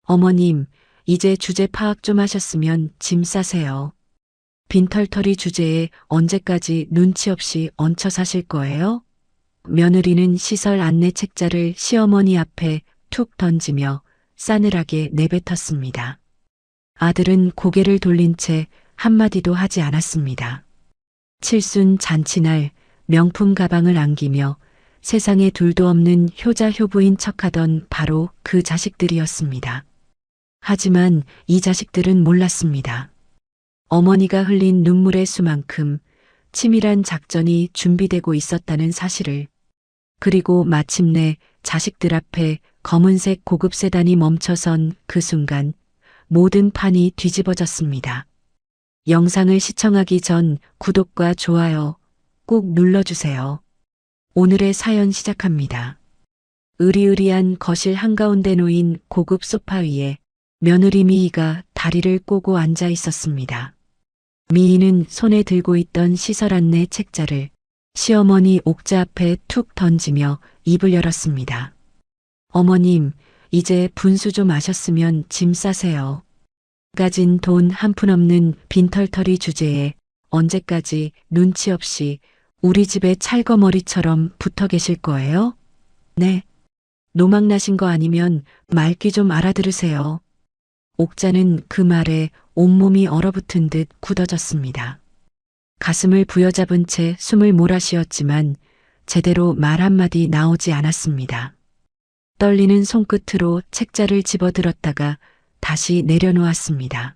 어머님, 이제 주제 파악 좀 하셨으면 짐 싸세요. 빈털터리 주제에 언제까지 눈치 없이 얹혀 사실 거예요? 며느리는 시설 안내 책자를 시어머니 앞에 툭 던지며 싸늘하게 내뱉었습니다. 아들은 고개를 돌린 채 한마디도 하지 않았습니다. 칠순 잔치날 명품 가방을 안기며 세상에 둘도 없는 효자 효부인 척하던 바로 그 자식들이었습니다. 하지만 이 자식들은 몰랐습니다. 어머니가 흘린 눈물의 수만큼 치밀한 작전이 준비되고 있었다는 사실을. 그리고 마침내 자식들 앞에 검은색 고급 세단이 멈춰선 그 순간 모든 판이 뒤집어졌습니다. 영상을 시청하기 전 구독과 좋아요 꼭 눌러주세요. 오늘의 사연 시작합니다. 으리으리한 거실 한가운데 놓인 고급 소파 위에 며느리 미희가 다리를 꼬고 앉아 있었습니다. 미희는 손에 들고 있던 시설 안내 책자를 시어머니 옥자 앞에 툭 던지며 입을 열었습니다. 어머님, 이제 분수 좀 아셨으면 짐 싸세요. 가진 돈 한 푼 없는 빈털터리 주제에 언제까지 눈치 없이 우리 집에 찰거머리처럼 붙어 계실 거예요? 네. 노망 나신 거 아니면 말귀 좀 알아들으세요. 옥자는 그 말에 온몸이 얼어붙은 듯 굳어졌습니다. 가슴을 부여잡은 채 숨을 몰아쉬었지만 제대로 말 한마디 나오지 않았습니다. 떨리는 손끝으로 책자를 집어들었다가 다시 내려놓았습니다.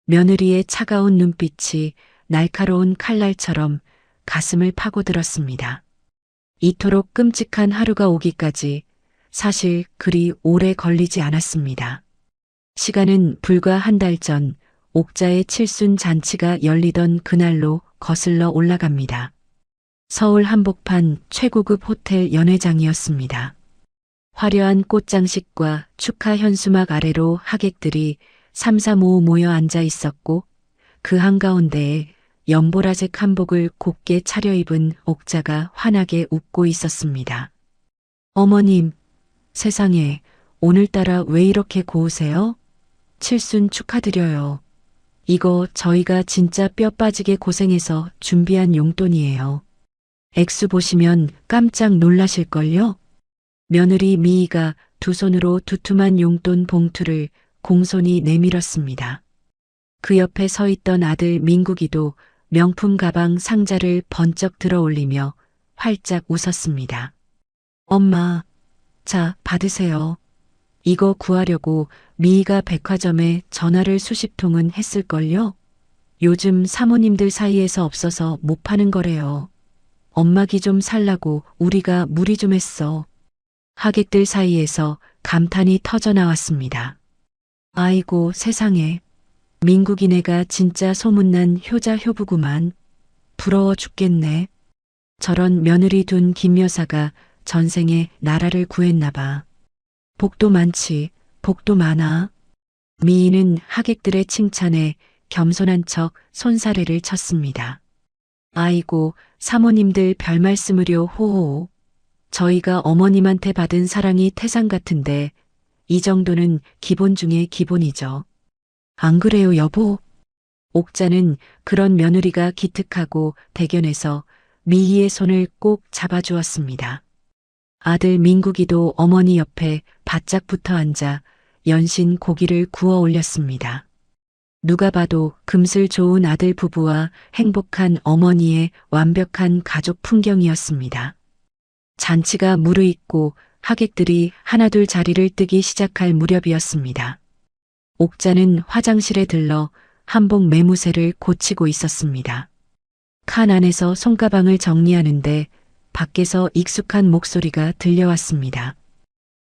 며느리의 차가운 눈빛이 날카로운 칼날처럼 가슴을 파고들었습니다. 이토록 끔찍한 하루가 오기까지 사실 그리 오래 걸리지 않았습니다. 시간은 불과 한 달 전 옥자의 칠순 잔치가 열리던 그날로 거슬러 올라갑니다. 서울 한복판 최고급 호텔 연회장이었습니다. 화려한 꽃장식과 축하 현수막 아래로 하객들이 삼삼오오 모여 앉아 있었고 그 한가운데에 연보라색 한복을 곱게 차려입은 옥자가 환하게 웃고 있었습니다. 어머님, 세상에 오늘따라 왜 이렇게 고우세요? 칠순 축하드려요. 이거 저희가 진짜 뼈 빠지게 고생해서 준비한 용돈이에요. 액수 보시면 깜짝 놀라실걸요? 며느리 미희가 두 손으로 두툼한 용돈 봉투를 공손히 내밀었습니다. 그 옆에 서 있던 아들 민국이도 명품 가방 상자를 번쩍 들어 올리며 활짝 웃었습니다. 엄마, 자, 받으세요. 이거 구하려고 미희가 백화점에 전화를 수십 통은 했을걸요? 요즘 사모님들 사이에서 없어서 못 파는 거래요. 엄마 기 좀 살라고 우리가 무리 좀 했어. 하객들 사이에서 감탄이 터져 나왔습니다. 아이고 세상에. 민국이네가 진짜 소문난 효자 효부구만. 부러워 죽겠네. 저런 며느리 둔 김여사가 전생에 나라를 구했나 봐. 복도 많지, 복도 많아. 미희는 하객들의 칭찬에 겸손한 척 손사래를 쳤습니다. 아이고, 사모님들 별 말씀을요 호호. 저희가 어머님한테 받은 사랑이 태산 같은데 이 정도는 기본 중에 기본이죠. 안 그래요 여보? 옥자는 그런 며느리가 기특하고 대견해서 미희의 손을 꼭 잡아주었습니다. 아들 민국이도 어머니 옆에 바짝 붙어 앉아 연신 고기를 구워 올렸습니다. 누가 봐도 금슬 좋은 아들 부부와 행복한 어머니의 완벽한 가족 풍경이었습니다. 잔치가 무르익고 하객들이 하나둘 자리를 뜨기 시작할 무렵이었습니다. 옥자는 화장실에 들러 한복 매무새를 고치고 있었습니다. 칸 안에서 손가방을 정리하는데 밖에서 익숙한 목소리가 들려왔습니다.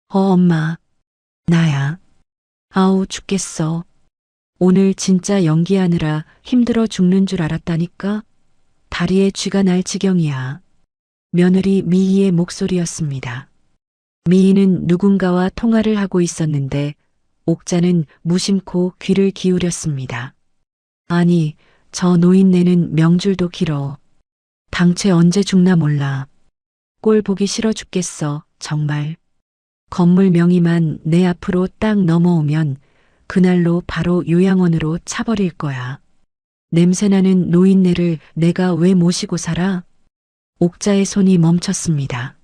엄마. 나야. 아우 죽겠어. 오늘 진짜 연기하느라 힘들어 죽는 줄 알았다니까? 다리에 쥐가 날 지경이야. 며느리 미희의 목소리였습니다. 미희는 누군가와 통화를 하고 있었는데 옥자는 무심코 귀를 기울였습니다. 아니, 저 노인네는 명줄도 길어. 당최 언제 죽나 몰라. 꼴 보기 싫어 죽겠어, 정말. 건물 명의만 내 앞으로 딱 넘어오면 그날로 바로 요양원으로 차버릴 거야. 냄새나는 노인네를 내가 왜 모시고 살아? 옥자의 손이 멈췄습니다.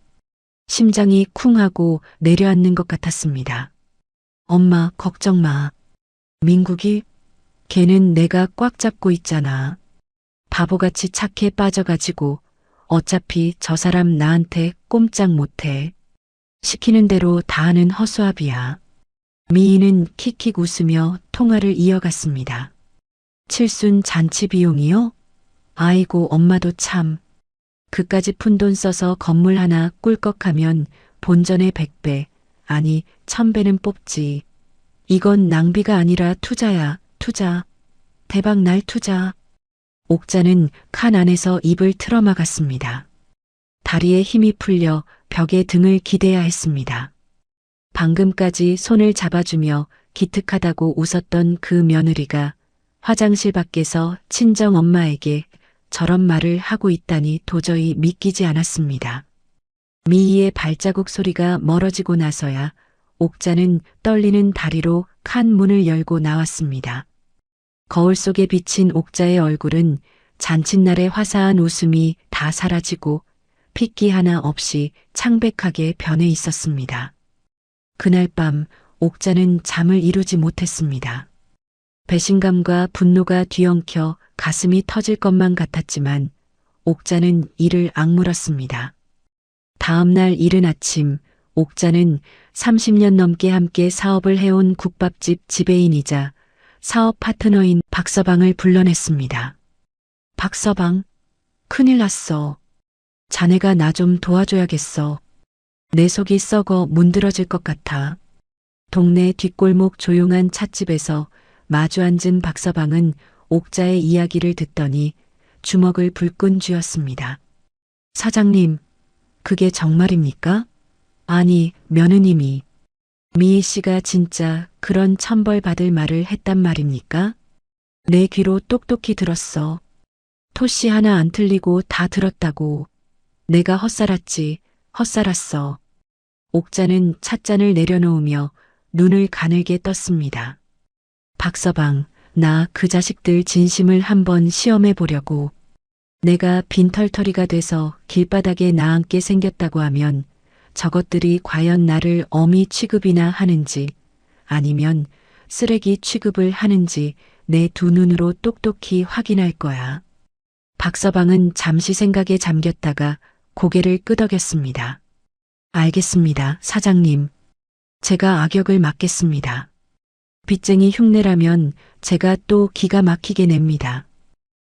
심장이 쿵 하고 내려앉는 것 같았습니다. 엄마, 걱정 마. 민국이? 걔는 내가 꽉 잡고 있잖아. 바보같이 착해 빠져가지고 어차피 저 사람 나한테 꼼짝 못해. 시키는 대로 다 하는 허수아비야. 미희는 킥킥 웃으며 통화를 이어갔습니다. 칠순 잔치 비용이요? 아이고 엄마도 참. 그까지 푼돈 써서 건물 하나 꿀꺽하면 본전의 100배, 아니 1000배는 뽑지. 이건 낭비가 아니라 투자야, 투자. 대박 날 투자. 옥자는 칸 안에서 입을 틀어막았습니다. 다리에 힘이 풀려 벽에 등을 기대야 했습니다. 방금까지 손을 잡아주며 기특하다고 웃었던 그 며느리가 화장실 밖에서 친정 엄마에게 저런 말을 하고 있다니 도저히 믿기지 않았습니다. 미희의 발자국 소리가 멀어지고 나서야 옥자는 떨리는 다리로 칸 문을 열고 나왔습니다. 거울 속에 비친 옥자의 얼굴은 잔칫날의 화사한 웃음이 다 사라지고 핏기 하나 없이 창백하게 변해 있었습니다. 그날 밤 옥자는 잠을 이루지 못했습니다. 배신감과 분노가 뒤엉켜 가슴이 터질 것만 같았지만 옥자는 이를 악물었습니다. 다음 날 이른 아침 옥자는 30년 넘게 함께 사업을 해온 국밥집 지배인이자 사업 파트너인 박서방을 불러냈습니다. 박서방, 큰일 났어. 자네가 나 좀 도와줘야겠어. 내 속이 썩어 문드러질 것 같아. 동네 뒷골목 조용한 찻집에서 마주 앉은 박서방은 옥자의 이야기를 듣더니 주먹을 불끈 쥐었습니다. 사장님, 그게 정말입니까? 아니, 며느님이. 미희 씨가 진짜 그런 천벌 받을 말을 했단 말입니까? 내 귀로 똑똑히 들었어. 토씨 하나 안 틀리고 다 들었다고. 내가 헛살았지, 헛살았어. 옥자는 찻잔을 내려놓으며 눈을 가늘게 떴습니다. 박서방, 나 그 자식들 진심을 한번 시험해 보려고. 내가 빈털터리가 돼서 길바닥에 나앉게 생겼다고 하면 저것들이 과연 나를 어미 취급이나 하는지 아니면 쓰레기 취급을 하는지 내 두 눈으로 똑똑히 확인할 거야. 박서방은 잠시 생각에 잠겼다가 고개를 끄덕였습니다. 알겠습니다, 사장님. 제가 악역을 맡겠습니다. 빚쟁이 흉내라면 제가 또 기가 막히게 냅니다.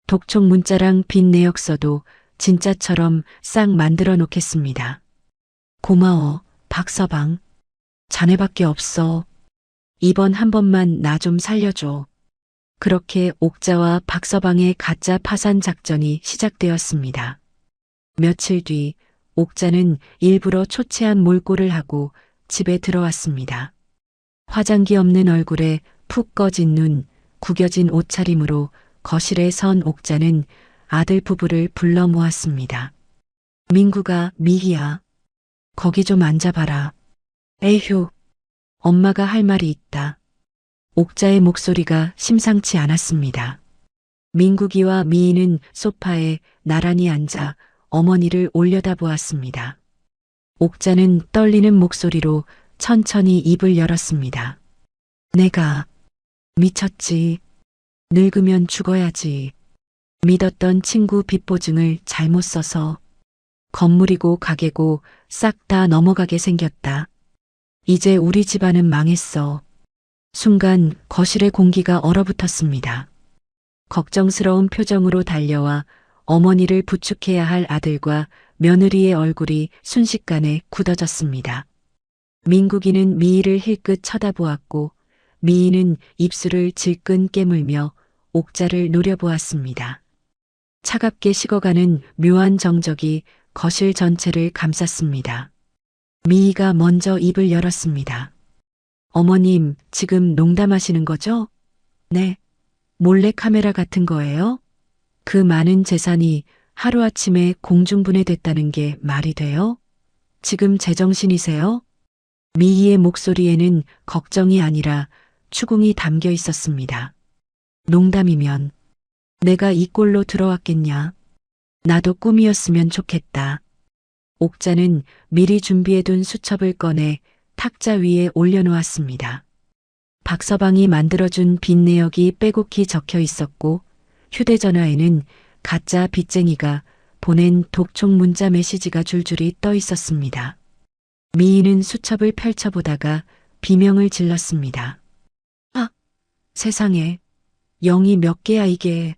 독촉 문자랑 빚 내역서도 진짜처럼 싹 만들어 놓겠습니다. 고마워, 박서방. 자네밖에 없어. 이번 한 번만 나 좀 살려줘. 그렇게 옥자와 박서방의 가짜 파산 작전이 시작되었습니다. 며칠 뒤 옥자는 일부러 초췌한 몰골을 하고 집에 들어왔습니다. 화장기 없는 얼굴에 푹 꺼진 눈, 구겨진 옷차림으로 거실에 선 옥자는 아들 부부를 불러 모았습니다. 민구가, 미희야. 거기 좀 앉아봐라. 에휴, 엄마가 할 말이 있다. 옥자의 목소리가 심상치 않았습니다. 민국이와 미희는 소파에 나란히 앉아 어머니를 올려다보았습니다. 옥자는 떨리는 목소리로 천천히 입을 열었습니다. 내가 미쳤지. 늙으면 죽어야지. 믿었던 친구 빚보증을 잘못 써서 건물이고 가게고 싹 다 넘어가게 생겼다. 이제 우리 집안은 망했어. 순간 거실의 공기가 얼어붙었습니다. 걱정스러운 표정으로 달려와 어머니를 부축해야 할 아들과 며느리의 얼굴이 순식간에 굳어졌습니다. 민국이는 미희를 힐끗 쳐다보았고 미희는 입술을 질끈 깨물며 옥자를 노려보았습니다. 차갑게 식어가는 묘한 정적이 거실 전체를 감쌌습니다. 미희가 먼저 입을 열었습니다. 어머님, 지금 농담하시는 거죠? 네. 몰래 카메라 같은 거예요? 그 많은 재산이 하루아침에 공중분해됐다는 게 말이 돼요? 지금 제정신이세요? 미희의 목소리에는 걱정이 아니라 추궁이 담겨 있었습니다. 농담이면 내가 이 꼴로 들어왔겠냐. 나도 꿈이었으면 좋겠다. 옥자는 미리 준비해둔 수첩을 꺼내 탁자 위에 올려놓았습니다. 박서방이 만들어준 빚 내역이 빼곡히 적혀 있었고 휴대전화에는 가짜 빚쟁이가 보낸 독촉 문자 메시지가 줄줄이 떠 있었습니다. 미희는 수첩을 펼쳐보다가 비명을 질렀습니다. 아, 세상에, 영이 몇 개야 이게.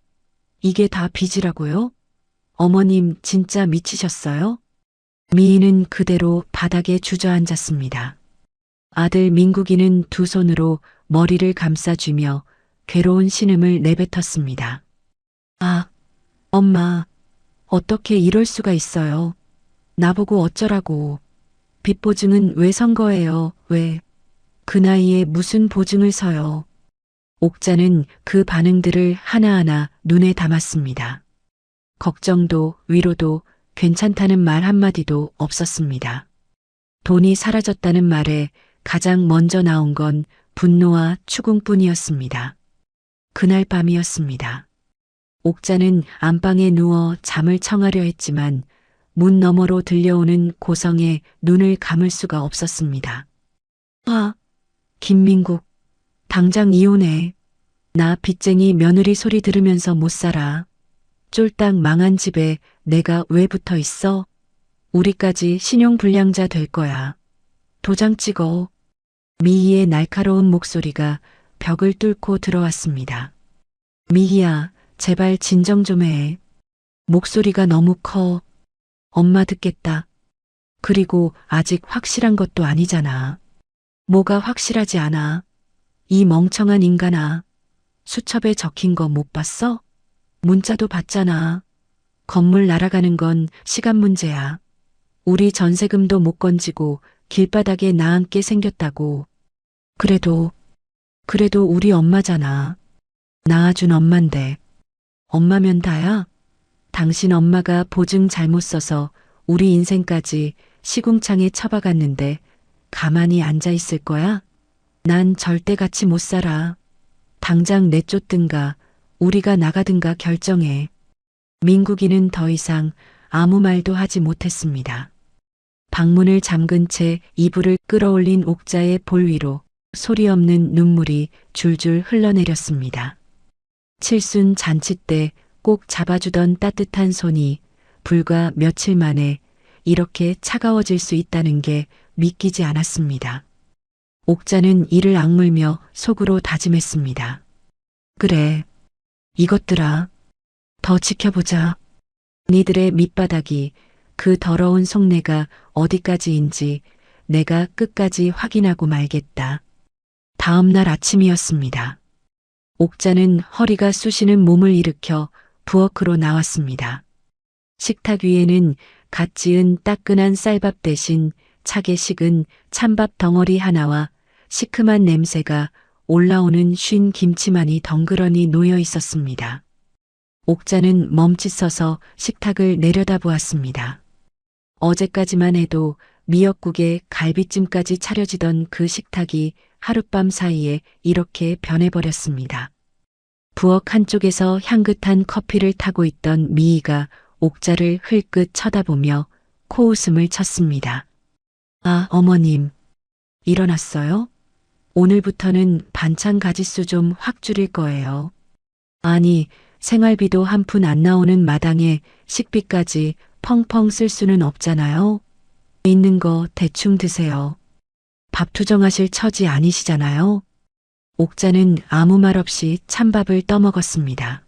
이게 다 빚이라고요? 어머님 진짜 미치셨어요? 미희는 그대로 바닥에 주저앉았습니다. 아들 민국이는 두 손으로 머리를 감싸쥐며 괴로운 신음을 내뱉었습니다. 아, 엄마, 어떻게 이럴 수가 있어요? 나보고 어쩌라고. 빚 보증은 왜 선 거예요? 왜? 그 나이에 무슨 보증을 서요? 옥자는 그 반응들을 하나하나 눈에 담았습니다. 걱정도 위로도 괜찮다는 말 한마디도 없었습니다. 돈이 사라졌다는 말에 가장 먼저 나온 건 분노와 추궁뿐이었습니다. 그날 밤이었습니다. 옥자는 안방에 누워 잠을 청하려 했지만 문 너머로 들려오는 고성에 눈을 감을 수가 없었습니다. 아, 김민국, 당장 이혼해. 나 빚쟁이 며느리 소리 들으면서 못 살아. 쫄딱 망한 집에 내가 왜 붙어 있어? 우리까지 신용불량자 될 거야. 도장 찍어. 미희의 날카로운 목소리가 벽을 뚫고 들어왔습니다. 미희야, 제발 진정 좀 해. 목소리가 너무 커. 엄마 듣겠다. 그리고 아직 확실한 것도 아니잖아. 뭐가 확실하지 않아. 이 멍청한 인간아. 수첩에 적힌 거 못 봤어? 문자도 봤잖아. 건물 날아가는 건 시간 문제야. 우리 전세금도 못 건지고 길바닥에 나앉게 생겼다고. 그래도 우리 엄마잖아. 낳아준 엄만데. 엄마면 다야? 당신 엄마가 보증 잘못 써서 우리 인생까지 시궁창에 처박았는데 가만히 앉아 있을 거야? 난 절대 같이 못 살아. 당장 내쫓든가 우리가 나가든가 결정해. 민국이는 더 이상 아무 말도 하지 못했습니다. 방문을 잠근 채 이불을 끌어올린 옥자의 볼 위로 소리 없는 눈물이 줄줄 흘러내렸습니다. 칠순 잔치 때 꼭 잡아주던 따뜻한 손이 불과 며칠 만에 이렇게 차가워질 수 있다는 게 믿기지 않았습니다. 옥자는 이를 악물며 속으로 다짐했습니다. 그래, 이것들아, 더 지켜보자. 니들의 밑바닥이 그 더러운 속내가 어디까지인지 내가 끝까지 확인하고 말겠다. 다음 날 아침이었습니다. 옥자는 허리가 쑤시는 몸을 일으켜 부엌으로 나왔습니다. 식탁 위에는 갓 지은 따끈한 쌀밥 대신 차게 식은 찬밥 덩어리 하나와 시큼한 냄새가 올라오는 쉰 김치만이 덩그러니 놓여 있었습니다. 옥자는 멈칫서서 식탁을 내려다보았습니다. 어제까지만 해도 미역국에 갈비찜까지 차려지던 그 식탁이 하룻밤 사이에 이렇게 변해버렸습니다. 부엌 한쪽에서 향긋한 커피를 타고 있던 미희가 옥자를 흘끗 쳐다보며 코웃음을 쳤습니다. 아, 어머님, 일어났어요? 오늘부터는 반찬 가짓수 좀 확 줄일 거예요. 아니, 생활비도 한 푼 안 나오는 마당에 식비까지 펑펑 쓸 수는 없잖아요. 있는 거 대충 드세요. 밥 투정하실 처지 아니시잖아요. 옥자는 아무 말 없이 찬밥을 떠먹었습니다.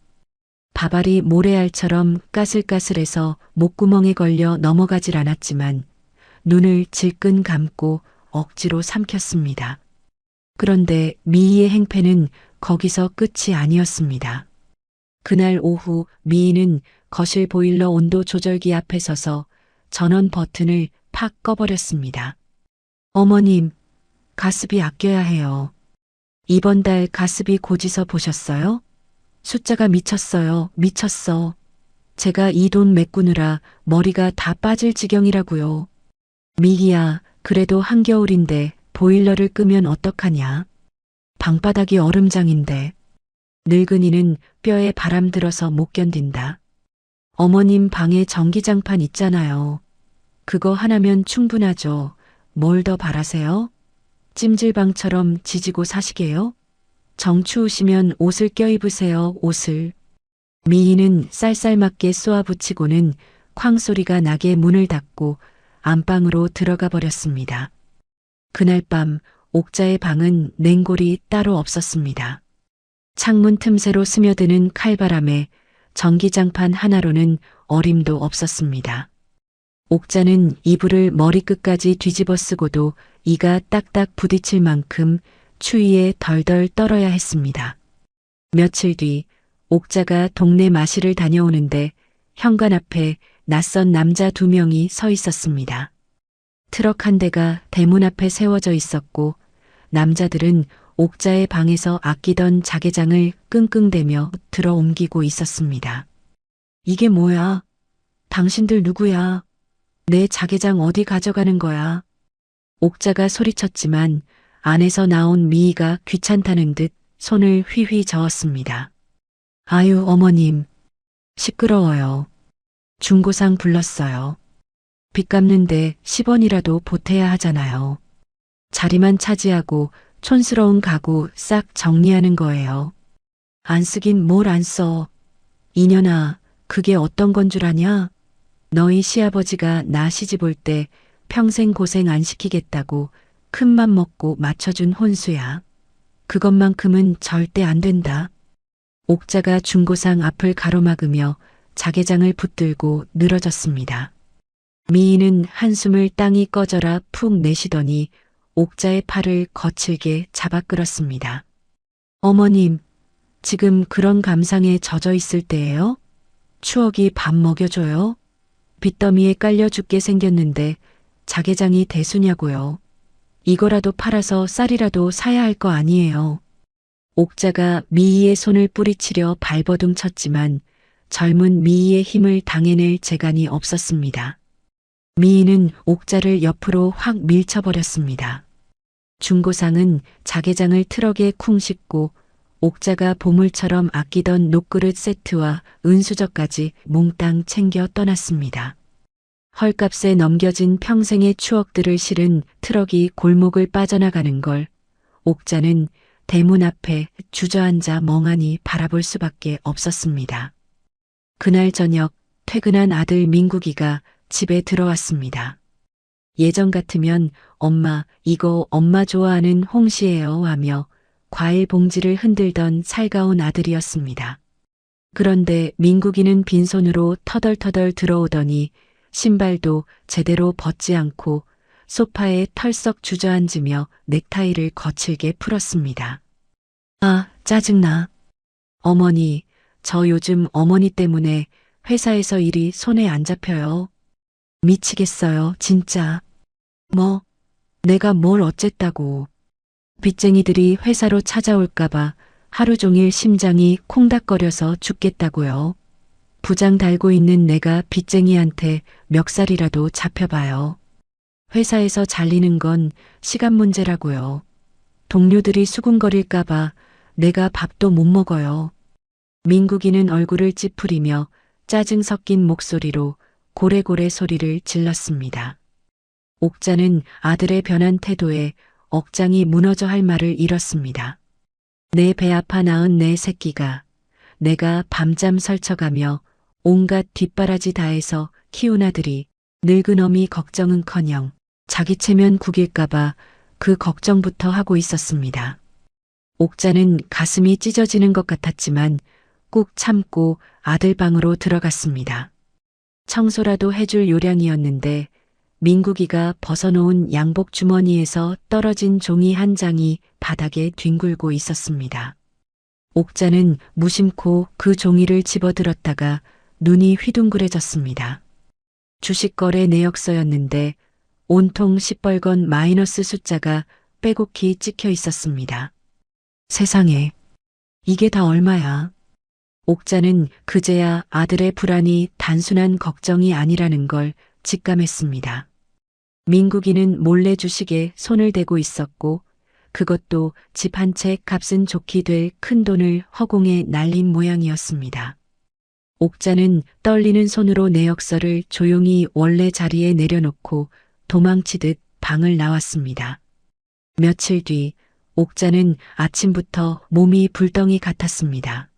밥알이 모래알처럼 까슬까슬해서 목구멍에 걸려 넘어가질 않았지만 눈을 질끈 감고 억지로 삼켰습니다. 그런데 미희의 행패는 거기서 끝이 아니었습니다. 그날 오후 미희는 거실 보일러 온도 조절기 앞에 서서 전원 버튼을 팍 꺼버렸습니다. 어머님, 가스비 아껴야 해요. 이번 달 가스비 고지서 보셨어요? 숫자가 미쳤어요. 미쳤어. 제가 이 돈 메꾸느라 머리가 다 빠질 지경이라고요. 미희야, 그래도 한겨울인데 보일러를 끄면 어떡하냐. 방바닥이 얼음장인데. 늙은이는 뼈에 바람 들어서 못 견딘다. 어머님 방에 전기장판 있잖아요. 그거 하나면 충분하죠. 뭘 더 바라세요? 찜질방처럼 지지고 사시게요? 정 추우시면 옷을 껴입으세요, 옷을. 미희는 쌀쌀맞게 쏘아붙이고는 쾅 소리가 나게 문을 닫고 안방으로 들어가 버렸습니다. 그날 밤 옥자의 방은 냉골이 따로 없었습니다. 창문 틈새로 스며드는 칼바람에 전기장판 하나로는 어림도 없었습니다. 옥자는 이불을 머리끝까지 뒤집어 쓰고도 이가 딱딱 부딪힐 만큼 추위에 덜덜 떨어야 했습니다. 며칠 뒤 옥자가 동네 마실을 다녀오는데 현관 앞에 낯선 남자 2명이 서 있었습니다. 트럭 한 대가 대문 앞에 세워져 있었고 남자들은 옥자의 방에서 아끼던 자개장을 끙끙대며 들어 옮기고 있었습니다. 이게 뭐야? 당신들 누구야? 내 자개장 어디 가져가는 거야? 옥자가 소리쳤지만 안에서 나온 미희가 귀찮다는 듯 손을 휘휘 저었습니다. 아유 어머님, 시끄러워요. 중고상 불렀어요. 빚 갚는데 10원이라도 보태야 하잖아요. 자리만 차지하고 촌스러운 가구 싹 정리하는 거예요. 안 쓰긴 뭘 안 써. 이년아, 그게 어떤 건 줄 아냐? 너희 시아버지가 나 시집 올 때 평생 고생 안 시키겠다고 큰맘 먹고 맞춰준 혼수야. 그것만큼은 절대 안 된다. 옥자가 중고상 앞을 가로막으며 자개장을 붙들고 늘어졌습니다. 미희는 한숨을 땅이 꺼져라 푹 내쉬더니 옥자의 팔을 거칠게 잡아 끌었습니다. 어머님, 지금 그런 감상에 젖어 있을 때예요? 추억이 밥 먹여줘요? 빚더미에 깔려 죽게 생겼는데 자개장이 대수냐고요. 이거라도 팔아서 쌀이라도 사야 할 거 아니에요. 옥자가 미희의 손을 뿌리치려 발버둥 쳤지만 젊은 미희의 힘을 당해낼 재간이 없었습니다. 미희는 옥자를 옆으로 확 밀쳐버렸습니다. 중고상은 자개장을 트럭에 쿵 싣고 옥자가 보물처럼 아끼던 녹그릇 세트와 은수저까지 몽땅 챙겨 떠났습니다. 헐값에 넘겨진 평생의 추억들을 실은 트럭이 골목을 빠져나가는 걸 옥자는 대문 앞에 주저앉아 멍하니 바라볼 수밖에 없었습니다. 그날 저녁 퇴근한 아들 민국이가 집에 들어왔습니다. 예전 같으면 엄마, 이거 엄마 좋아하는 홍시예요 하며 과일 봉지를 흔들던 살가운 아들이었습니다. 그런데 민국이는 빈손으로 터덜터덜 들어오더니 신발도 제대로 벗지 않고 소파에 털썩 주저앉으며 넥타이를 거칠게 풀었습니다. 아, 짜증나. 어머니, 저 요즘 어머니 때문에 회사에서 일이 손에 안 잡혀요. 미치겠어요, 진짜. 뭐, 내가 뭘 어쨌다고. 빚쟁이들이 회사로 찾아올까봐 하루 종일 심장이 콩닥거려서 죽겠다고요. 부장 달고 있는 내가 빚쟁이한테 멱살이라도 잡혀봐요. 회사에서 잘리는 건 시간 문제라고요. 동료들이 수군거릴까봐 내가 밥도 못 먹어요. 민국이는 얼굴을 찌푸리며 짜증 섞인 목소리로 고래고래 소리를 질렀습니다. 옥자는 아들의 변한 태도에 억장이 무너져 할 말을 잃었습니다. 내 배 아파 낳은 내 새끼가 내가 밤잠 설쳐가며 온갖 뒷바라지 다해서 키운 아들이 늙은 어미 걱정은커녕 자기 체면 구길까봐 그 걱정부터 하고 있었습니다. 옥자는 가슴이 찢어지는 것 같았지만 꾹 참고 아들 방으로 들어갔습니다. 청소라도 해줄 요량이었는데 민국이가 벗어놓은 양복 주머니에서 떨어진 종이 한 장이 바닥에 뒹굴고 있었습니다. 옥자는 무심코 그 종이를 집어들었다가 눈이 휘둥그레졌습니다. 주식거래 내역서였는데 온통 시뻘건 마이너스 숫자가 빼곡히 찍혀 있었습니다. 세상에, 이게 다 얼마야? 옥자는 그제야 아들의 불안이 단순한 걱정이 아니라는 걸 직감했습니다. 민국이는 몰래 주식에 손을 대고 있었고 그것도 집 한 채 값은 좋게 될 큰 돈을 허공에 날린 모양이었습니다. 옥자는 떨리는 손으로 내역서를 조용히 원래 자리에 내려놓고 도망치듯 방을 나왔습니다. 며칠 뒤 옥자는 아침부터 몸이 불덩이 같았습니다.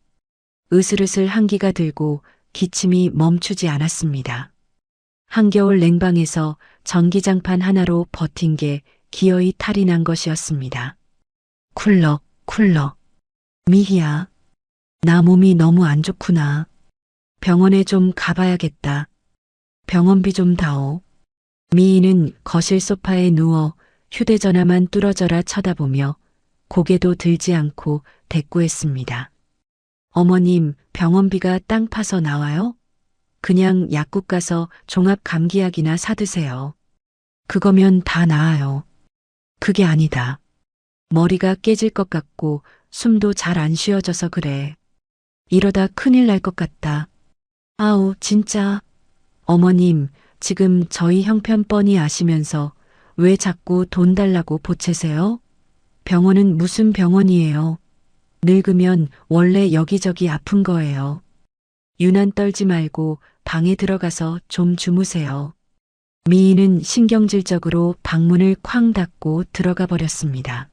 으슬으슬 한기가 들고 기침이 멈추지 않았습니다. 한겨울 냉방에서 전기장판 하나로 버틴 게 기어이 탈이 난 것이었습니다. 쿨럭, 쿨럭. 미희야, 나 몸이 너무 안 좋구나. 병원에 좀 가봐야겠다. 병원비 좀 다오. 미희는 거실 소파에 누워 휴대전화만 뚫어져라 쳐다보며 고개도 들지 않고 대꾸했습니다. 어머님, 병원비가 땅 파서 나와요? 그냥 약국 가서 종합 감기약이나 사드세요. 그거면 다 나아요. 그게 아니다. 머리가 깨질 것 같고 숨도 잘 안 쉬어져서 그래. 이러다 큰일 날 것 같다. 아우, 진짜. 어머님, 지금 저희 형편 뻔히 아시면서 왜 자꾸 돈 달라고 보채세요? 병원은 무슨 병원이에요? 늙으면 원래 여기저기 아픈 거예요. 유난 떨지 말고 방에 들어가서 좀 주무세요. 미희는 신경질적으로 방문을 쾅 닫고 들어가 버렸습니다.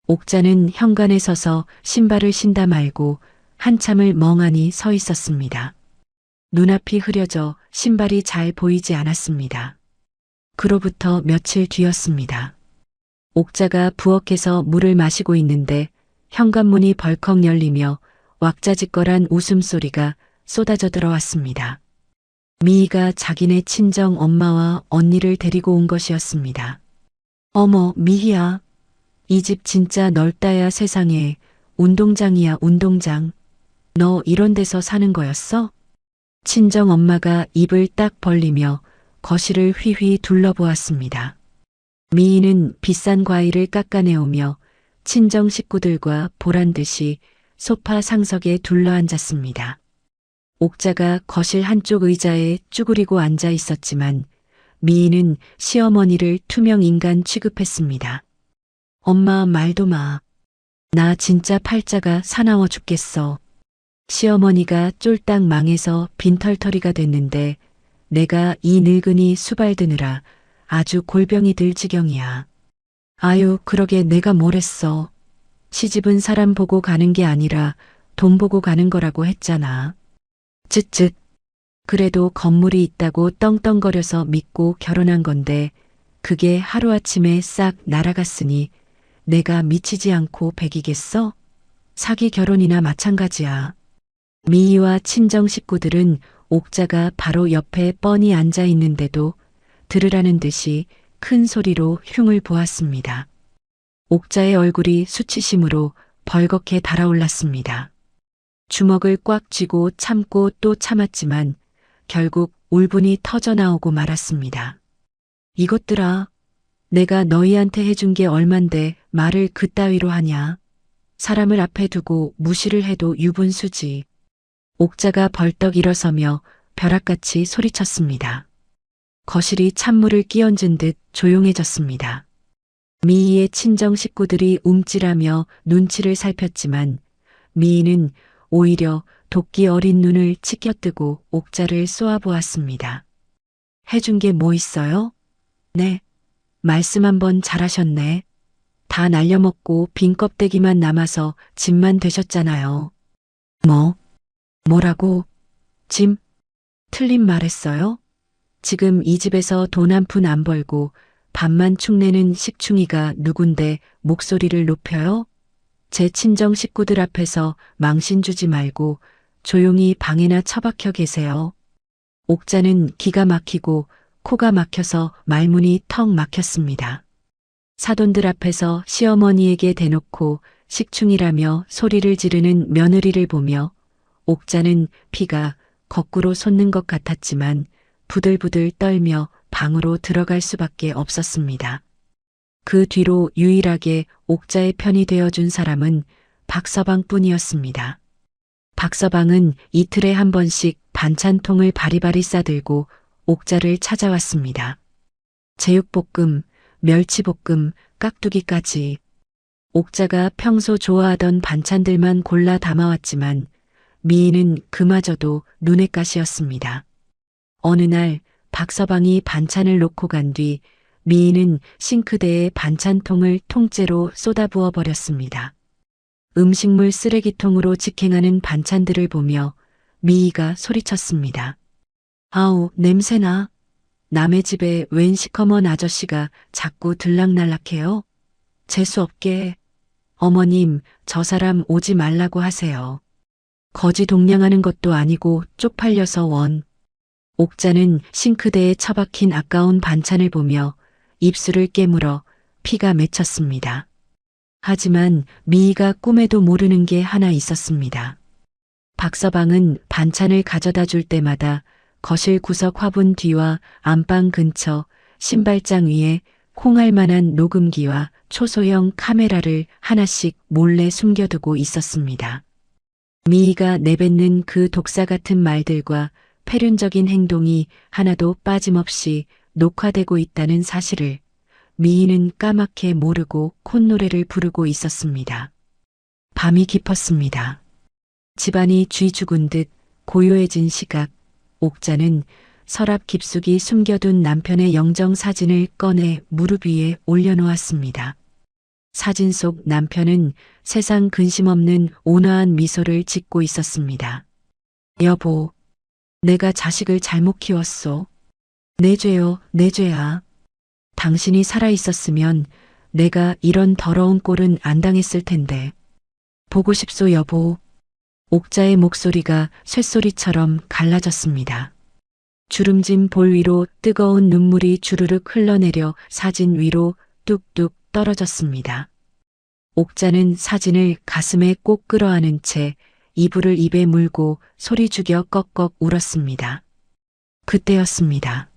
옥자는 현관에 서서 신발을 신다 말고 한참을 멍하니 서 있었습니다. 눈앞이 흐려져 신발이 잘 보이지 않았습니다. 그로부터 며칠 뒤였습니다. 옥자가 부엌에서 물을 마시고 있는데 현관문이 벌컥 열리며 왁자지껄한 웃음소리가 쏟아져 들어왔습니다. 미희가 자기네 친정 엄마와 언니를 데리고 온 것이었습니다. 어머, 미희야. 이 집 진짜 넓다야 세상에. 운동장이야, 운동장. 너 이런 데서 사는 거였어? 친정 엄마가 입을 딱 벌리며 거실을 휘휘 둘러보았습니다. 미희는 비싼 과일을 깎아내오며 친정 식구들과 보란 듯이 소파 상석에 둘러앉았습니다. 옥자가 거실 한쪽 의자에 쭈그리고 앉아 있었지만 미희는 시어머니를 투명 인간 취급했습니다. 엄마 말도 마. 나 진짜 팔자가 사나워 죽겠어. 시어머니가 쫄딱 망해서 빈털터리가 됐는데 내가 이 늙은이 수발드느라 아주 골병이 들 지경이야. 아유, 그러게 내가 뭘 했어. 시집은 사람 보고 가는 게 아니라 돈 보고 가는 거라고 했잖아. 쯧쯧. 그래도 건물이 있다고 떵떵거려서 믿고 결혼한 건데 그게 하루아침에 싹 날아갔으니 내가 미치지 않고 배기겠어? 사기 결혼이나 마찬가지야. 미희와 친정 식구들은 옥자가 바로 옆에 뻔히 앉아 있는데도 들으라는 듯이 큰 소리로 흉을 보았습니다. 옥자의 얼굴이 수치심으로 벌겋게 달아올랐습니다. 주먹을 꽉 쥐고 참고 또 참았지만 결국 울분이 터져 나오고 말았습니다. 이것들아, 내가 너희한테 해준 게 얼만데 말을 그따위로 하냐. 사람을 앞에 두고 무시를 해도 유분수지. 옥자가 벌떡 일어서며 벼락같이 소리쳤습니다. 거실이 찬물을 끼얹은 듯 조용해졌습니다. 미희의 친정 식구들이 움찔하며 눈치를 살폈지만 미희는 오히려 도끼 어린 눈을 치켜뜨고 옥자를 쏘아보았습니다. 해준 게 뭐 있어요? 네, 말씀 한번 잘하셨네. 다 날려먹고 빈 껍데기만 남아서 짐만 되셨잖아요. 뭐라고? 짐? 틀린 말했어요? 지금 이 집에서 돈 한 푼 안 벌고 밥만 축내는 식충이가 누군데 목소리를 높여요? 제 친정 식구들 앞에서 망신 주지 말고 조용히 방에나 처박혀 계세요. 옥자는 기가 막히고 코가 막혀서 말문이 턱 막혔습니다. 사돈들 앞에서 시어머니에게 대놓고 식충이라며 소리를 지르는 며느리를 보며 옥자는 피가 거꾸로 솟는 것 같았지만 부들부들 떨며 방으로 들어갈 수밖에 없었습니다. 그 뒤로 유일하게 옥자의 편이 되어준 사람은 박서방 뿐이었습니다. 박서방은 이틀에 한 번씩 반찬통을 바리바리 싸들고 옥자를 찾아왔습니다. 제육볶음, 멸치볶음, 깍두기까지. 옥자가 평소 좋아하던 반찬들만 골라 담아왔지만 미희는 그마저도 눈의 가시였습니다. 어느 날 박서방이 반찬을 놓고 간 뒤 미희는 싱크대에 반찬통을 통째로 쏟아부어 버렸습니다. 음식물 쓰레기통으로 직행하는 반찬들을 보며 미희가 소리쳤습니다. 아우, 냄새나. 남의 집에 웬 시커먼 아저씨가 자꾸 들락날락해요? 재수없게. 어머님, 저 사람 오지 말라고 하세요. 거지 동냥하는 것도 아니고 쪽팔려서 원. 옥자는 싱크대에 처박힌 아까운 반찬을 보며 입술을 깨물어 피가 맺혔습니다. 하지만 미희가 꿈에도 모르는 게 하나 있었습니다. 박서방은 반찬을 가져다 줄 때마다 거실 구석 화분 뒤와 안방 근처 신발장 위에 콩알 만한 녹음기와 초소형 카메라를 하나씩 몰래 숨겨두고 있었습니다. 미희가 내뱉는 그 독사 같은 말들과 패륜적인 행동이 하나도 빠짐없이 녹화되고 있다는 사실을 미희는 까맣게 모르고 콧노래를 부르고 있었습니다. 밤이 깊었습니다. 집안이 쥐 죽은 듯 고요해진 시각, 옥자는 서랍 깊숙이 숨겨둔 남편의 영정 사진을 꺼내 무릎 위에 올려놓았습니다. 사진 속 남편은 세상 근심 없는 온화한 미소를 짓고 있었습니다. 여보, 내가 자식을 잘못 키웠소. 내 죄요, 내 죄야. 당신이 살아있었으면 내가 이런 더러운 꼴은 안 당했을 텐데. 보고 싶소, 여보. 옥자의 목소리가 쇳소리처럼 갈라졌습니다. 주름진 볼 위로 뜨거운 눈물이 주르륵 흘러내려 사진 위로 뚝뚝 떨어졌습니다. 옥자는 사진을 가슴에 꼭 끌어안은 채 이불을 입에 물고 소리 죽여 꺽꺽 울었습니다. 그때였습니다.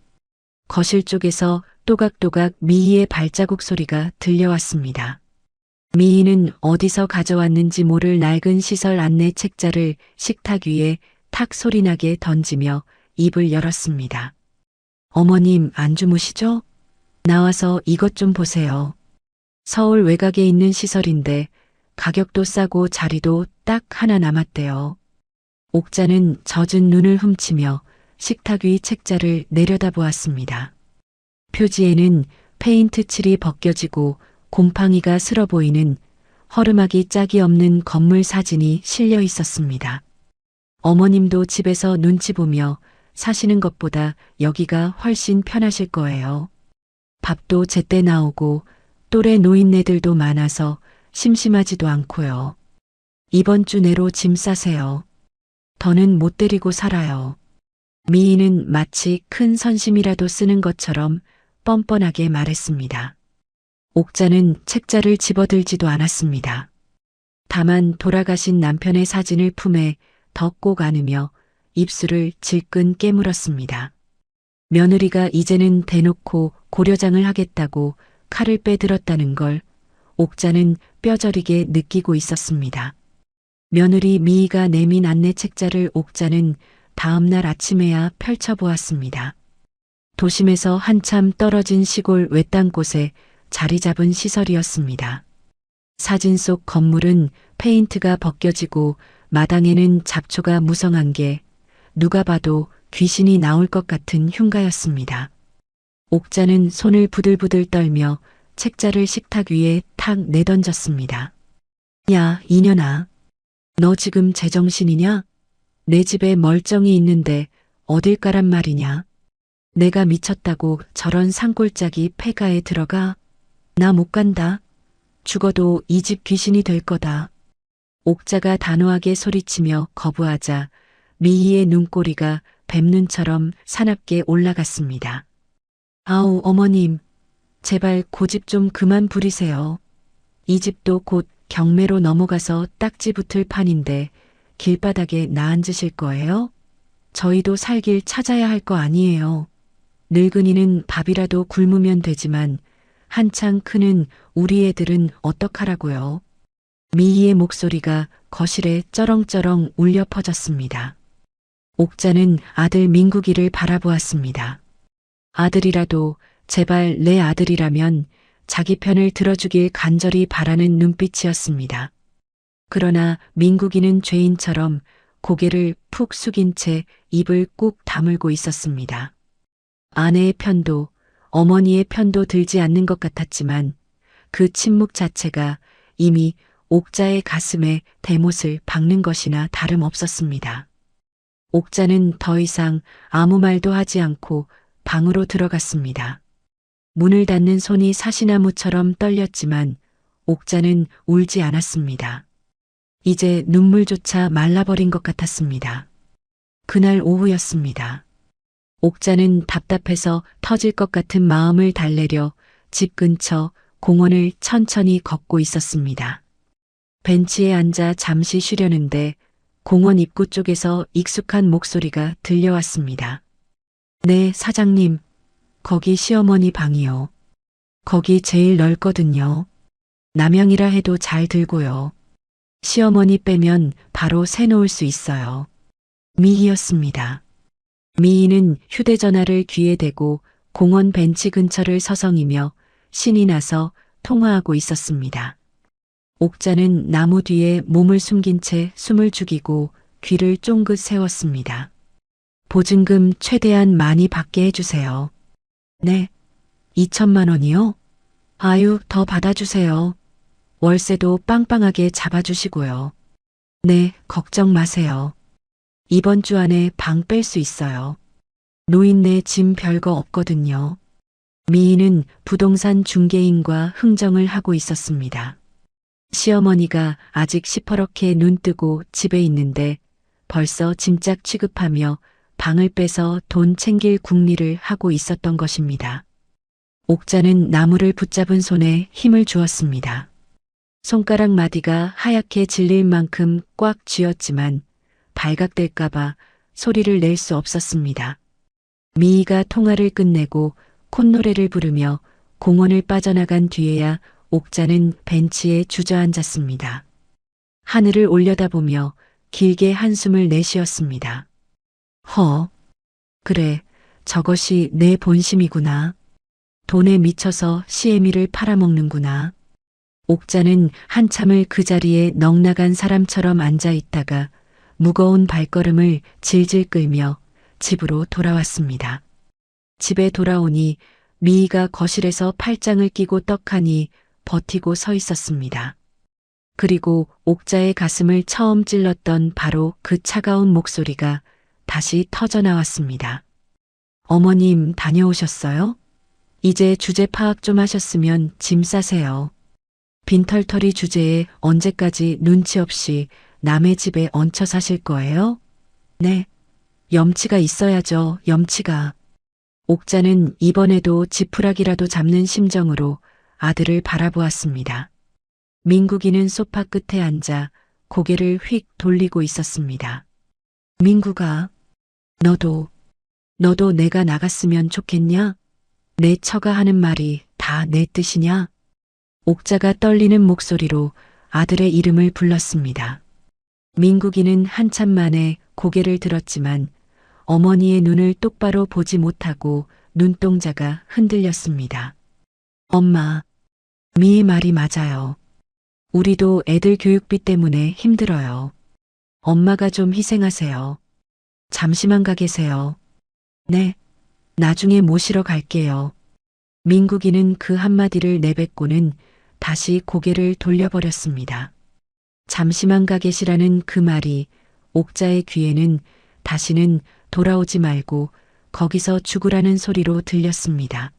거실 쪽에서 또각또각 미희의 발자국 소리가 들려왔습니다. 미희는 어디서 가져왔는지 모를 낡은 시설 안내 책자를 식탁 위에 탁 소리나게 던지며 입을 열었습니다. 어머님, 안 주무시죠? 나와서 이것 좀 보세요. 서울 외곽에 있는 시설인데 가격도 싸고 자리도 딱 하나 남았대요. 옥자는 젖은 눈을 훔치며 식탁 위 책자를 내려다보았습니다. 표지에는 페인트 칠이 벗겨지고 곰팡이가 슬어 보이는 허름하기 짝이 없는 건물 사진이 실려 있었습니다. 어머님도 집에서 눈치 보며 사시는 것보다 여기가 훨씬 편하실 거예요. 밥도 제때 나오고 또래 노인네들도 많아서 심심하지도 않고요. 이번 주 내로 짐 싸세요. 더는 못 데리고 살아요. 미희는 마치 큰 선심이라도 쓰는 것처럼 뻔뻔하게 말했습니다. 옥자는 책자를 집어들지도 않았습니다. 다만 돌아가신 남편의 사진을 품에 더 꼭 안으며 입술을 질끈 깨물었습니다. 며느리가 이제는 대놓고 고려장을 하겠다고 칼을 빼들었다는 걸 옥자는 뼈저리게 느끼고 있었습니다. 며느리 미희가 내민 안내 책자를 옥자는 다음 날 아침에야 펼쳐보았습니다. 도심에서 한참 떨어진 시골 외딴 곳에 자리 잡은 시설이었습니다. 사진 속 건물은 페인트가 벗겨지고 마당에는 잡초가 무성한 게 누가 봐도 귀신이 나올 것 같은 흉가였습니다. 옥자는 손을 부들부들 떨며 책자를 식탁 위에 탁 내던졌습니다. 야, 이년아. 너 지금 제정신이냐? 내 집에 멀쩡히 있는데 어딜 가란 말이냐? 내가 미쳤다고 저런 산골짜기 폐가에 들어가? 나 못 간다. 죽어도 이 집 귀신이 될 거다. 옥자가 단호하게 소리치며 거부하자 미희의 눈꼬리가 뱀눈처럼 사납게 올라갔습니다. 아우, 어머님. 제발 고집 좀 그만 부리세요. 이 집도 곧 경매로 넘어가서 딱지 붙을 판인데 길바닥에 나앉으실 거예요? 저희도 살 길 찾아야 할 거 아니에요. 늙은이는 밥이라도 굶으면 되지만 한창 크는 우리 애들은 어떡하라고요. 미희의 목소리가 거실에 쩌렁쩌렁 울려 퍼졌습니다. 옥자는 아들 민국이를 바라보았습니다. 아들이라도 제발 내 아들이라면 자기 편을 들어주길 간절히 바라는 눈빛이었습니다. 그러나 민국이는 죄인처럼 고개를 푹 숙인 채 입을 꾹 다물고 있었습니다. 아내의 편도 어머니의 편도 들지 않는 것 같았지만 그 침묵 자체가 이미 옥자의 가슴에 대못을 박는 것이나 다름없었습니다. 옥자는 더 이상 아무 말도 하지 않고 방으로 들어갔습니다. 문을 닫는 손이 사시나무처럼 떨렸지만 옥자는 울지 않았습니다. 이제 눈물조차 말라버린 것 같았습니다. 그날 오후였습니다. 옥자는 답답해서 터질 것 같은 마음을 달래려 집 근처 공원을 천천히 걷고 있었습니다. 벤치에 앉아 잠시 쉬려는데 공원 입구 쪽에서 익숙한 목소리가 들려왔습니다. 네, 사장님. 거기 시어머니 방이요. 거기 제일 넓거든요. 남양이라 해도 잘 들고요. 시어머니 빼면 바로 새놓을 수 있어요. 미희였습니다. 미희는 휴대전화를 귀에 대고 공원 벤치 근처를 서성이며 신이 나서 통화하고 있었습니다. 옥자는 나무 뒤에 몸을 숨긴 채 숨을 죽이고 귀를 쫑긋 세웠습니다. 보증금 최대한 많이 받게 해주세요. 네. 2천만 원이요? 아유, 더 받아주세요. 월세도 빵빵하게 잡아주시고요. 네, 걱정 마세요. 이번 주 안에 방 뺄 수 있어요. 노인네 짐 별거 없거든요. 미희는 부동산 중개인과 흥정을 하고 있었습니다. 시어머니가 아직 시퍼렇게 눈 뜨고 집에 있는데 벌써 짐짝 취급하며 방을 빼서 돈 챙길 궁리를 하고 있었던 것입니다. 옥자는 나무를 붙잡은 손에 힘을 주었습니다. 손가락 마디가 하얗게 질릴 만큼 꽉 쥐었지만 발각될까봐 소리를 낼 수 없었습니다. 미희가 통화를 끝내고 콧노래를 부르며 공원을 빠져나간 뒤에야 옥자는 벤치에 주저앉았습니다. 하늘을 올려다보며 길게 한숨을 내쉬었습니다. 그래, 저것이 내 본심이구나. 돈에 미쳐서 시애미를 팔아먹는구나. 옥자는 한참을 그 자리에 넋나간 사람처럼 앉아 있다가 무거운 발걸음을 질질 끌며 집으로 돌아왔습니다. 집에 돌아오니 미희가 거실에서 팔짱을 끼고 떡하니 버티고 서 있었습니다. 그리고 옥자의 가슴을 처음 찔렀던 바로 그 차가운 목소리가 다시 터져 나왔습니다. 어머님 다녀오셨어요? 이제 주제 파악 좀 하셨으면 짐 싸세요. 빈털터리 주제에 언제까지 눈치 없이 남의 집에 얹혀 사실 거예요? 네. 염치가 있어야죠, 염치가. 옥자는 이번에도 지푸라기라도 잡는 심정으로 아들을 바라보았습니다. 민국이는 소파 끝에 앉아 고개를 휙 돌리고 있었습니다. 민국아, 너도 내가 나갔으면 좋겠냐? 내 처가 하는 말이 다 내 뜻이냐? 옥자가 떨리는 목소리로 아들의 이름을 불렀습니다. 민국이는 한참 만에 고개를 들었지만 어머니의 눈을 똑바로 보지 못하고 눈동자가 흔들렸습니다. 엄마, 미희 말이 맞아요. 우리도 애들 교육비 때문에 힘들어요. 엄마가 좀 희생하세요. 잠시만 가 계세요. 네, 나중에 모시러 갈게요. 민국이는 그 한마디를 내뱉고는 다시 고개를 돌려버렸습니다. 잠시만 가 계시라는 그 말이 옥자의 귀에는 다시는 돌아오지 말고 거기서 죽으라는 소리로 들렸습니다.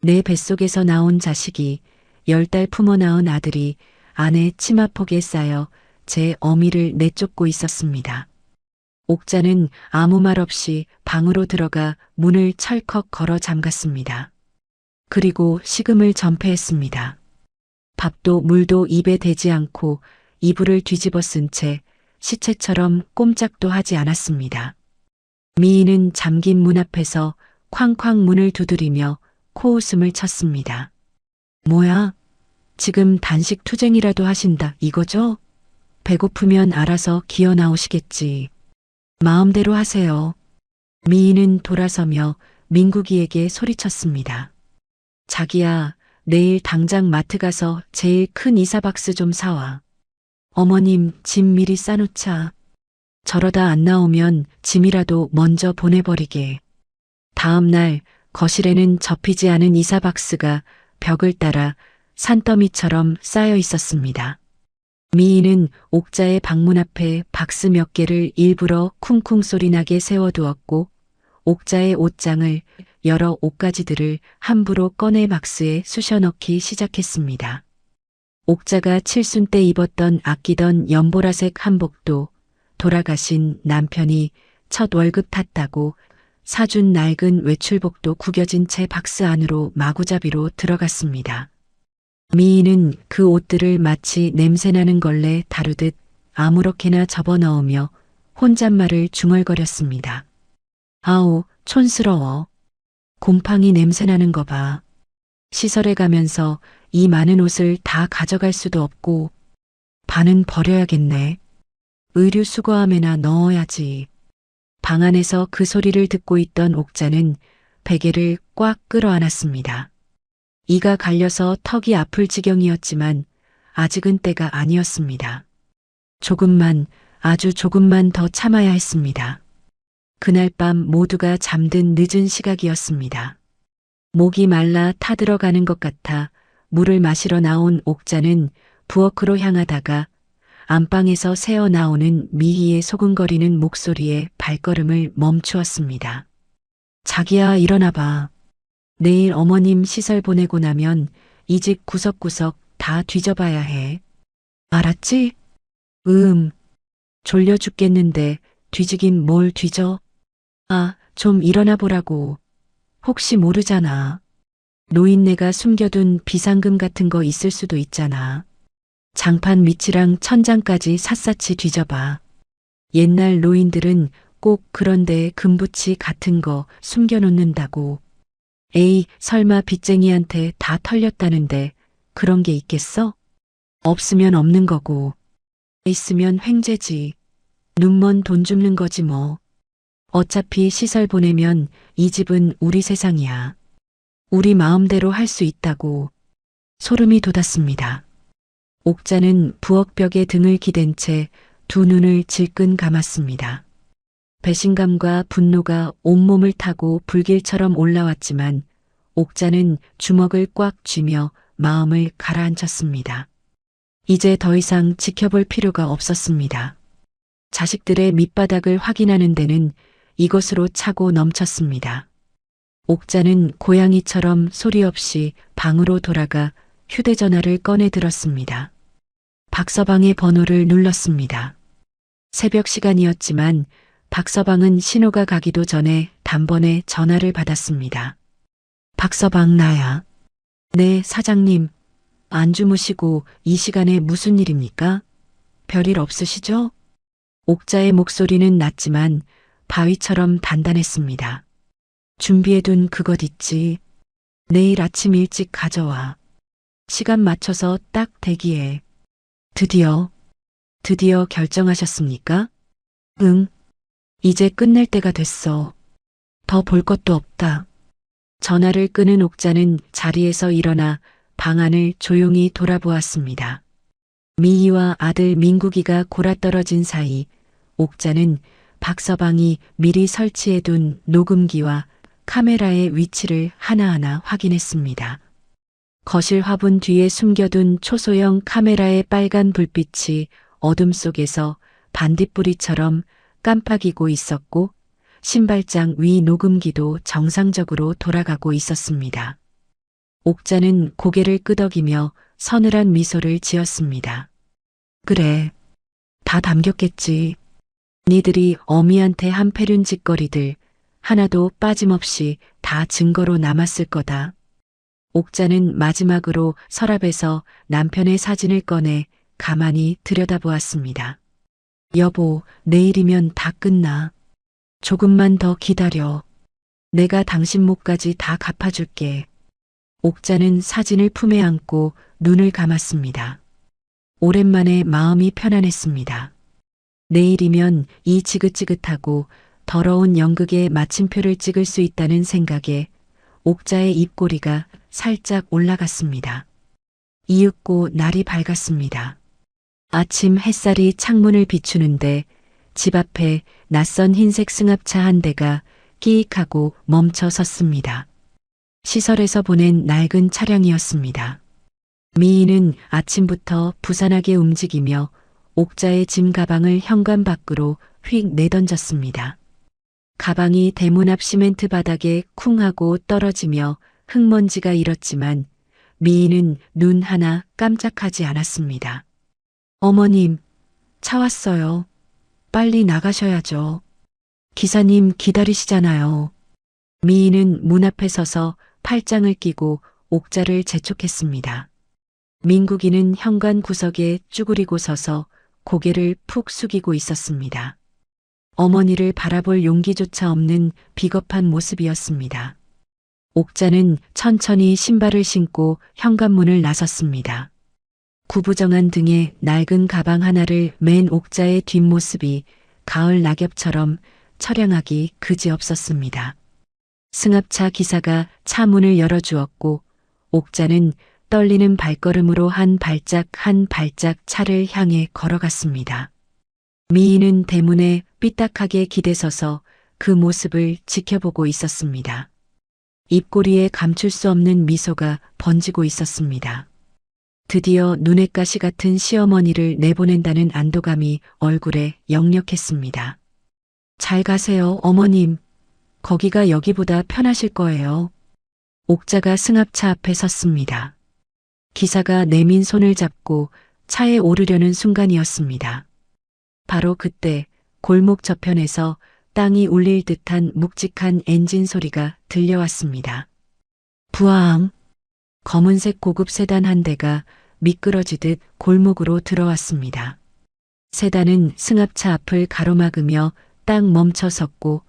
내 뱃속에서 나온 자식이 10달 품어 낳은 아들이 아내 치마폭에 쌓여 제 어미를 내쫓고 있었습니다. 옥자는 아무 말 없이 방으로 들어가 문을 철컥 걸어 잠갔습니다. 그리고 식음을 전폐했습니다. 밥도 물도 입에 대지 않고 이불을 뒤집어 쓴 채 시체처럼 꼼짝도 하지 않았습니다. 미희는 잠긴 문 앞에서 쾅쾅 문을 두드리며 코웃음을 쳤습니다. 뭐야? 지금 단식 투쟁이라도 하신다 이거죠? 배고프면 알아서 기어 나오시겠지. 마음대로 하세요. 미희는 돌아서며 민국이에게 소리쳤습니다. 자기야, 내일 당장 마트 가서 제일 큰 이사박스 좀 사와. 어머님, 짐 미리 싸놓자. 저러다 안 나오면 짐이라도 먼저 보내버리게. 다음 날 거실에는 접히지 않은 이사박스가 벽을 따라 산더미처럼 쌓여 있었습니다. 미희는 옥자의 방문 앞에 박스 몇 개를 일부러 쿵쿵 소리 나게 세워두었고 옥자의 옷장을 여러 옷가지들을 함부로 꺼내 박스에 쑤셔 넣기 시작했습니다. 옥자가 칠순 때 입었던 아끼던 연보라색 한복도 돌아가신 남편이 첫 월급 탔다고 사준 낡은 외출복도 구겨진 채 박스 안으로 마구잡이로 들어갔습니다. 미희는 그 옷들을 마치 냄새나는 걸레 다루듯 아무렇게나 접어넣으며 혼잣말을 중얼거렸습니다. 아우, 촌스러워. 곰팡이 냄새나는 거 봐. 시설에 가면서 이 많은 옷을 다 가져갈 수도 없고 반은 버려야겠네. 의류 수거함에나 넣어야지. 방 안에서 그 소리를 듣고 있던 옥자는 베개를 꽉 끌어안았습니다. 이가 갈려서 턱이 아플 지경이었지만 아직은 때가 아니었습니다. 조금만, 아주 조금만 더 참아야 했습니다. 그날 밤 모두가 잠든 늦은 시각이었습니다. 목이 말라 타들어가는 것 같아 물을 마시러 나온 옥자는 부엌으로 향하다가 안방에서 새어나오는 미희의 소근거리는 목소리에 발걸음을 멈추었습니다. 자기야, 일어나봐. 내일 어머님 시설 보내고 나면 이 집 구석구석 다 뒤져봐야 해. 알았지? 졸려 죽겠는데 뒤지긴 뭘 뒤져? 아, 좀 일어나 보라고. 혹시 모르잖아. 노인네가 숨겨둔 비상금 같은 거 있을 수도 있잖아. 장판 밑이랑 천장까지 샅샅이 뒤져봐. 옛날 노인들은 꼭 그런 데에 금붙이 같은 거 숨겨놓는다고. 에이, 설마 빚쟁이한테 다 털렸다는데 그런 게 있겠어? 없으면 없는 거고. 있으면 횡재지. 눈먼 돈 줍는 거지 뭐. 어차피 시설 보내면 이 집은 우리 세상이야. 우리 마음대로 할 수 있다고. 소름이 돋았습니다. 옥자는 부엌벽에 등을 기댄 채 두 눈을 질끈 감았습니다. 배신감과 분노가 온몸을 타고 불길처럼 올라왔지만 옥자는 주먹을 꽉 쥐며 마음을 가라앉혔습니다. 이제 더 이상 지켜볼 필요가 없었습니다. 자식들의 밑바닥을 확인하는 데는 이것으로 차고 넘쳤습니다. 옥자는 고양이처럼 소리 없이 방으로 돌아가 휴대전화를 꺼내 들었습니다. 박서방의 번호를 눌렀습니다. 새벽 시간이었지만 박서방은 신호가 가기도 전에 단번에 전화를 받았습니다. 박서방, 나야. 네, 사장님. 안 주무시고 이 시간에 무슨 일입니까? 별일 없으시죠? 옥자의 목소리는 낮지만 바위처럼 단단했습니다. 준비해둔 그것 있지. 내일 아침 일찍 가져와. 시간 맞춰서 딱 대기해. 드디어 결정하셨습니까? 응. 이제 끝낼 때가 됐어. 더 볼 것도 없다. 전화를 끄는 옥자는 자리에서 일어나 방 안을 조용히 돌아보았습니다. 미희와 아들 민국이가 골아떨어진 사이 옥자는 박서방이 미리 설치해둔 녹음기와 카메라의 위치를 하나하나 확인했습니다. 거실 화분 뒤에 숨겨둔 초소형 카메라의 빨간 불빛이 어둠 속에서 반딧불이처럼 깜빡이고 있었고 신발장 위 녹음기도 정상적으로 돌아가고 있었습니다. 옥자는 고개를 끄덕이며 서늘한 미소를 지었습니다. 그래, 다 담겼겠지. 니들이 어미한테 한 패륜 짓거리들 하나도 빠짐없이 다 증거로 남았을 거다. 옥자는 마지막으로 서랍에서 남편의 사진을 꺼내 가만히 들여다보았습니다. 여보, 내일이면 다 끝나. 조금만 더 기다려. 내가 당신 몫까지 다 갚아줄게. 옥자는 사진을 품에 안고 눈을 감았습니다. 오랜만에 마음이 편안했습니다. 내일이면 이 지긋지긋하고 더러운 연극의 마침표를 찍을 수 있다는 생각에 옥자의 입꼬리가 살짝 올라갔습니다. 이윽고 날이 밝았습니다. 아침 햇살이 창문을 비추는데 집 앞에 낯선 흰색 승합차 한 대가 끼익하고 멈춰 섰습니다. 시설에서 보낸 낡은 차량이었습니다. 미희는 아침부터 부산하게 움직이며 옥자의 짐 가방을 현관 밖으로 휙 내던졌습니다. 가방이 대문 앞 시멘트 바닥에 쿵 하고 떨어지며 흙먼지가 일었지만 미희는 눈 하나 깜짝하지 않았습니다. 어머님, 차 왔어요. 빨리 나가셔야죠. 기사님 기다리시잖아요. 미희는 문 앞에 서서 팔짱을 끼고 옥자를 재촉했습니다. 민국이는 현관 구석에 쭈그리고 서서 고개를 푹 숙이고 있었습니다. 어머니를 바라볼 용기조차 없는 비겁한 모습이었습니다. 옥자는 천천히 신발을 신고 현관문을 나섰습니다. 구부정한 등에 낡은 가방 하나를 맨 옥자의 뒷모습이 가을 낙엽처럼 처량하기 그지없었습니다. 승합차 기사가 차 문을 열어주었고 옥자는 떨리는 발걸음으로 한 발짝 한 발짝 차를 향해 걸어갔습니다. 미희는 대문에 삐딱하게 기대서서 그 모습을 지켜보고 있었습니다. 입꼬리에 감출 수 없는 미소가 번지고 있었습니다. 드디어 눈엣 가시 같은 시어머니를 내보낸다는 안도감이 얼굴에 역력했습니다. 잘 가세요, 어머님. 거기가 여기보다 편하실 거예요. 옥자가 승합차 앞에 섰습니다. 기사가 내민 손을 잡고 차에 오르려는 순간이었습니다. 바로 그때 골목 저편에서 땅이 울릴 듯한 묵직한 엔진 소리가 들려왔습니다. 부앙! 검은색 고급 세단 한 대가 미끄러지듯 골목으로 들어왔습니다. 세단은 승합차 앞을 가로막으며 딱 멈춰 섰고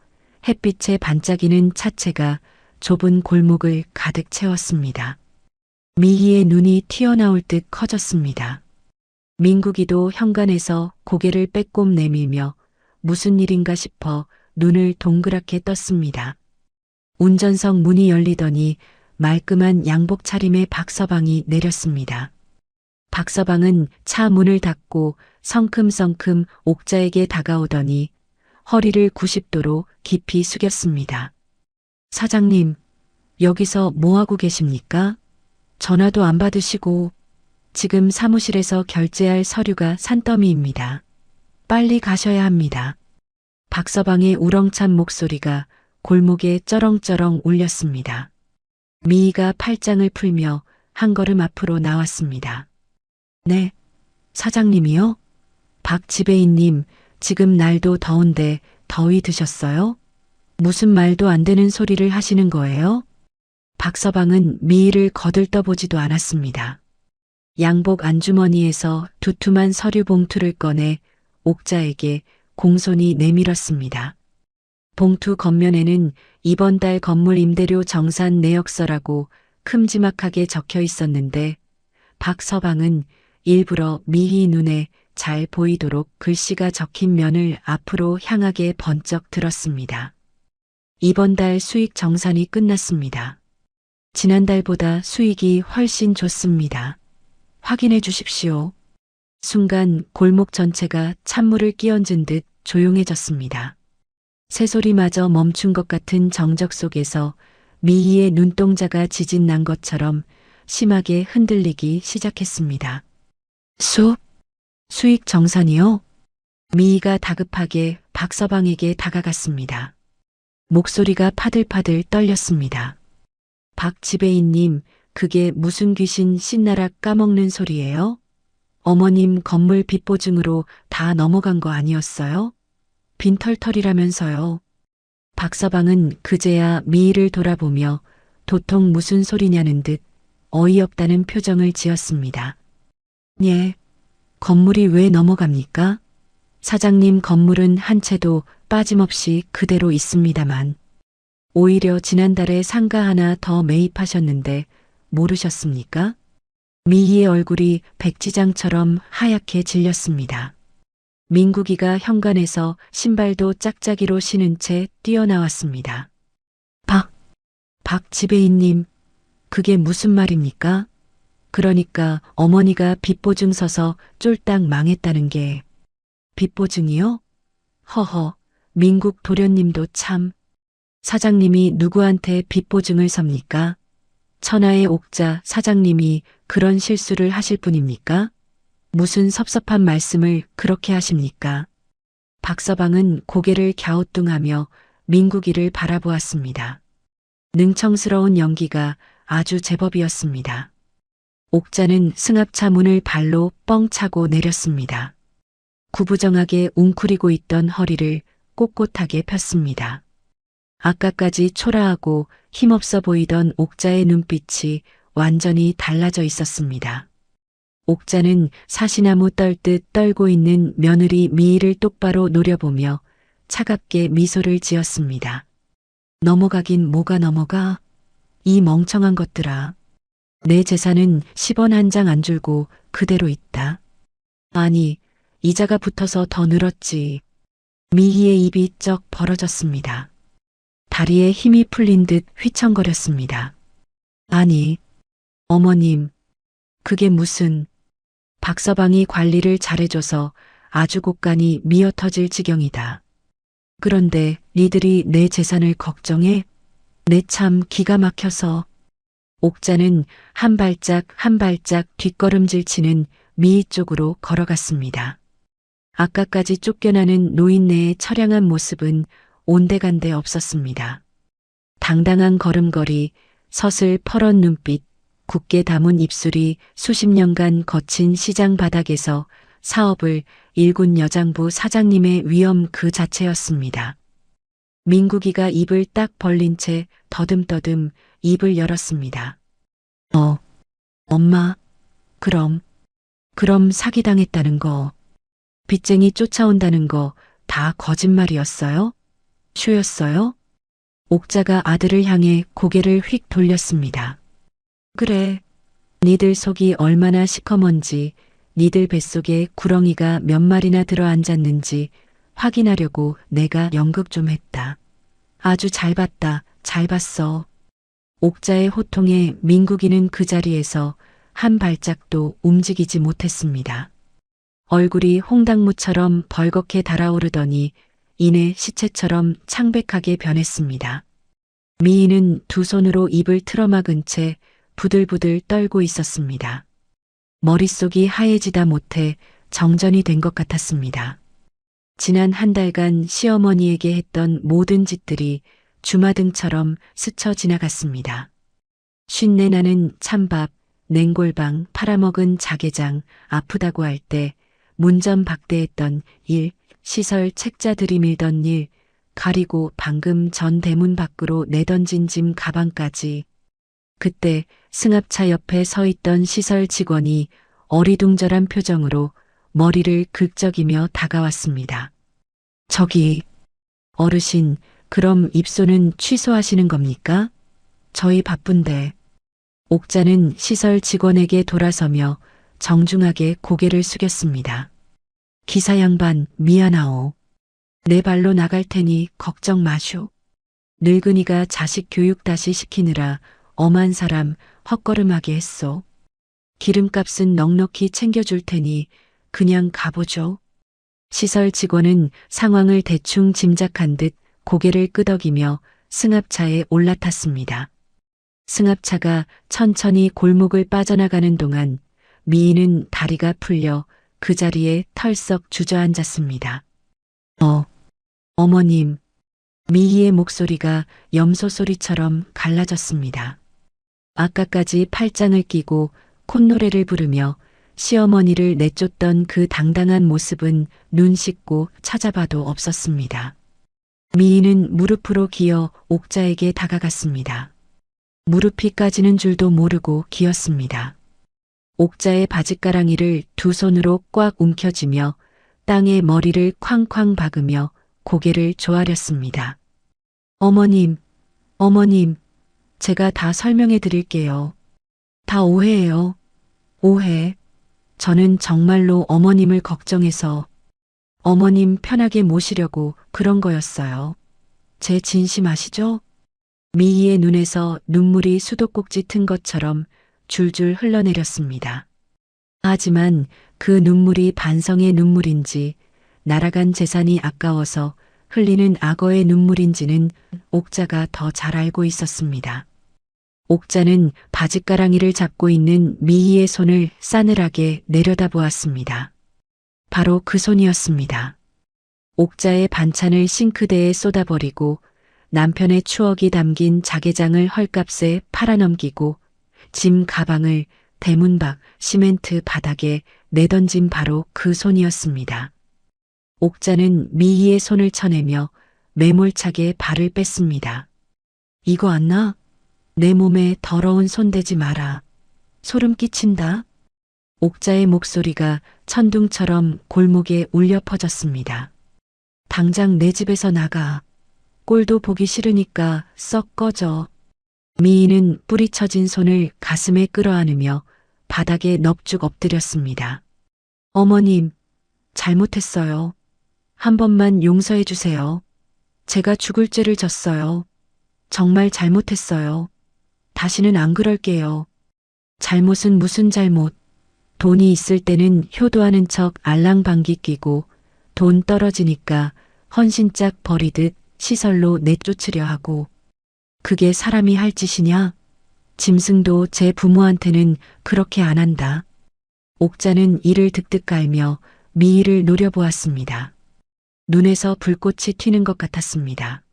햇빛에 반짝이는 차체가 좁은 골목을 가득 채웠습니다. 미희의 눈이 튀어나올 듯 커졌습니다. 민국이도 현관에서 고개를 빼꼼 내밀며 무슨 일인가 싶어 눈을 동그랗게 떴습니다. 운전석 문이 열리더니 말끔한 양복 차림의 박서방이 내렸습니다. 박서방은 차 문을 닫고 성큼성큼 옥자에게 다가오더니 허리를 90도로 깊이 숙였습니다. 사장님, 여기서 뭐하고 계십니까? 전화도 안 받으시고 지금 사무실에서 결제할 서류가 산더미입니다. 빨리 가셔야 합니다. 박서방의 우렁찬 목소리가 골목에 쩌렁쩌렁 울렸습니다. 미희가 팔짱을 풀며 한 걸음 앞으로 나왔습니다. 네, 사장님이요? 박 지배인님, 지금 날도 더운데 더위 드셨어요? 무슨 말도 안 되는 소리를 하시는 거예요? 박서방은 미희를 거들떠보지도 않았습니다. 양복 안주머니에서 두툼한 서류 봉투를 꺼내 옥자에게 공손히 내밀었습니다. 봉투 겉면에는 이번 달 건물 임대료 정산 내역서라고 큼지막하게 적혀 있었는데 박서방은 일부러 미희 눈에 잘 보이도록 글씨가 적힌 면을 앞으로 향하게 번쩍 들었습니다. 이번 달 수익 정산이 끝났습니다. 지난달보다 수익이 훨씬 좋습니다. 확인해 주십시오. 순간 골목 전체가 찬물을 끼얹은 듯 조용해졌습니다. 새소리마저 멈춘 것 같은 정적 속에서 미희의 눈동자가 지진 난 것처럼 심하게 흔들리기 시작했습니다. 수익 정산이요? 미희가 다급하게 박서방에게 다가갔습니다. 목소리가 파들파들 떨렸습니다. 박 지배인님, 그게 무슨 귀신 신나락 까먹는 소리예요? 어머님 건물 빚보증으로 다 넘어간 거 아니었어요? 빈털털이라면서요. 박서방은 그제야 미희를 돌아보며 도통 무슨 소리냐는 듯 어이없다는 표정을 지었습니다. 예, 건물이 왜 넘어갑니까? 사장님 건물은 한 채도 빠짐없이 그대로 있습니다만. 오히려 지난달에 상가 하나 더 매입하셨는데 모르셨습니까? 미희의 얼굴이 백지장처럼 하얗게 질렸습니다. 민국이가 현관에서 신발도 짝짝이로 신은 채 뛰어나왔습니다. 박 지배인님, 그게 무슨 말입니까? 그러니까 어머니가 빚보증 서서 쫄딱 망했다는 게 빚보증이요? 허허, 민국 도련님도 참. 사장님이 누구한테 빚보증을 섭니까? 천하의 옥자 사장님이 그런 실수를 하실 분입니까? 무슨 섭섭한 말씀을 그렇게 하십니까? 박서방은 고개를 갸우뚱하며 민국이를 바라보았습니다. 능청스러운 연기가 아주 제법이었습니다. 옥자는 승합차 문을 발로 뻥 차고 내렸습니다. 구부정하게 웅크리고 있던 허리를 꼿꼿하게 폈습니다. 아까까지 초라하고 힘없어 보이던 옥자의 눈빛이 완전히 달라져 있었습니다. 옥자는 사시나무 떨듯 떨고 있는 며느리 미희를 똑바로 노려보며 차갑게 미소를 지었습니다. 넘어가긴 뭐가 넘어가? 이 멍청한 것들아. 내 재산은 10원 한 장 안 줄고 그대로 있다. 아니, 이자가 붙어서 더 늘었지. 미희의 입이 쩍 벌어졌습니다. 다리에 힘이 풀린 듯 휘청거렸습니다. 아니, 어머님, 그게 무슨... 박서방이 관리를 잘해줘서 아주 곳간이 미어터질 지경이다. 그런데 니들이 내 재산을 걱정해? 내 참 기가 막혀서. 옥자는 한 발짝 한 발짝 뒷걸음질 치는 미희 쪽으로 걸어갔습니다. 아까까지 쫓겨나는 노인네의 처량한 모습은 온데간데 없었습니다. 당당한 걸음걸이, 서슬 퍼런 눈빛, 굳게 담은 입술이 수십 년간 거친 시장 바닥에서 사업을 일군 여장부 사장님의 위엄 그 자체였습니다. 민국이가 입을 딱 벌린 채 더듬더듬 입을 열었습니다. 엄마, 그럼 사기당했다는 거, 빚쟁이 쫓아온다는 거 다 거짓말이었어요? 쇼였어요? 옥자가 아들을 향해 고개를 휙 돌렸습니다. 그래, 니들 속이 얼마나 시커먼지, 니들 뱃속에 구렁이가 몇 마리나 들어앉았는지 확인하려고 내가 연극 좀 했다. 아주 잘 봤다, 잘 봤어. 옥자의 호통에 민국이는 그 자리에서 한 발짝도 움직이지 못했습니다. 얼굴이 홍당무처럼 벌겋게 달아오르더니 이내 시체처럼 창백하게 변했습니다. 미희는 두 손으로 입을 틀어막은 채 부들부들 떨고 있었습니다. 머릿속이 하얘지다 못해 정전이 된 것 같았습니다. 지난 한 달간 시어머니에게 했던 모든 짓들이 주마등처럼 스쳐 지나갔습니다. 쉰내 나는 찬밥, 냉골방, 팔아먹은 자개장, 아프다고 할 때 문전박대했던 일, 시설 책자 들이밀던 일, 가리고 방금 전 대문 밖으로 내던진 짐 가방까지. 그때 승합차 옆에 서 있던 시설 직원이 어리둥절한 표정으로 머리를 긁적이며 다가왔습니다. 저기, 어르신, 그럼 입소는 취소하시는 겁니까? 저희 바쁜데. 옥자는 시설 직원에게 돌아서며 정중하게 고개를 숙였습니다. 기사 양반 미안하오. 내 발로 나갈 테니 걱정 마쇼. 늙은이가 자식 교육 다시 시키느라 엄한 사람 헛걸음하게 했소. 기름값은 넉넉히 챙겨줄 테니 그냥 가보죠. 시설 직원은 상황을 대충 짐작한 듯 고개를 끄덕이며 승합차에 올라탔습니다. 승합차가 천천히 골목을 빠져나가는 동안 미희는 다리가 풀려 그 자리에 털썩 주저앉았습니다. 어머님. 미희의 목소리가 염소 소리처럼 갈라졌습니다. 아까까지 팔짱을 끼고 콧노래를 부르며 시어머니를 내쫓던 그 당당한 모습은 눈 씻고 찾아봐도 없었습니다. 미희는 무릎으로 기어 옥자에게 다가갔습니다. 무릎이 까지는 줄도 모르고 기었습니다. 옥자의 바짓가랑이를 두 손으로 꽉 움켜쥐며 땅에 머리를 쾅쾅 박으며 고개를 조아렸습니다. 어머님, 제가 다 설명해 드릴게요. 다 오해예요. 오해. 저는 정말로 어머님을 걱정해서 어머님 편하게 모시려고 그런 거였어요. 제 진심 아시죠? 미희의 눈에서 눈물이 수도꼭지 튼 것처럼 줄줄 흘러내렸습니다. 하지만 그 눈물이 반성의 눈물인지 날아간 재산이 아까워서 흘리는 악어의 눈물인지는 옥자가 더 잘 알고 있었습니다. 옥자는 바짓가랑이를 잡고 있는 미희의 손을 싸늘하게 내려다보았습니다. 바로 그 손이었습니다. 옥자의 반찬을 싱크대에 쏟아버리고 남편의 추억이 담긴 자개장을 헐값에 팔아넘기고 짐 가방을 대문 밖 시멘트 바닥에 내던진 바로 그 손이었습니다. 옥자는 미희의 손을 쳐내며 매몰차게 발을 뺐습니다. 이거 안 나? 내 몸에 더러운 손 대지 마라. 소름 끼친다. 옥자의 목소리가 천둥처럼 골목에 울려 퍼졌습니다. 당장 내 집에서 나가. 꼴도 보기 싫으니까 썩 꺼져. 미희는 뿌리쳐진 손을 가슴에 끌어안으며 바닥에 넙죽 엎드렸습니다. 어머님, 잘못했어요. 한 번만 용서해 주세요. 제가 죽을 죄를 졌어요. 정말 잘못했어요. 다시는 안 그럴게요. 잘못은 무슨 잘못. 돈이 있을 때는 효도하는 척 알랑방귀 끼고 돈 떨어지니까 헌신짝 버리듯 시설로 내쫓으려 하고. 그게 사람이 할 짓이냐? 짐승도 제 부모한테는 그렇게 안 한다. 옥자는 이를 득득 깔며 미희를 노려보았습니다. 눈에서 불꽃이 튀는 것 같았습니다.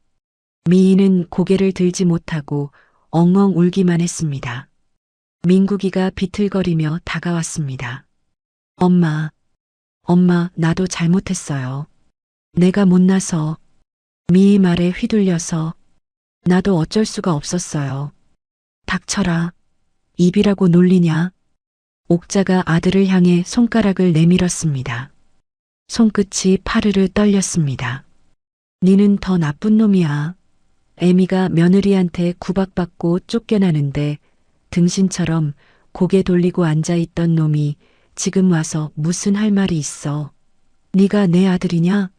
미희는 고개를 들지 못하고 엉엉 울기만 했습니다. 민국이가 비틀거리며 다가왔습니다. 엄마, 나도 잘못했어요. 내가 못나서, 미희 말에 휘둘려서, 나도 어쩔 수가 없었어요. 닥쳐라. 입이라고 놀리냐? 옥자가 아들을 향해 손가락을 내밀었습니다. 손끝이 파르르 떨렸습니다. 니는 더 나쁜 놈이야. 애미가 며느리한테 구박받고 쫓겨나는데 등신처럼 고개 돌리고 앉아있던 놈이 지금 와서 무슨 할 말이 있어. 네가 내 아들이냐?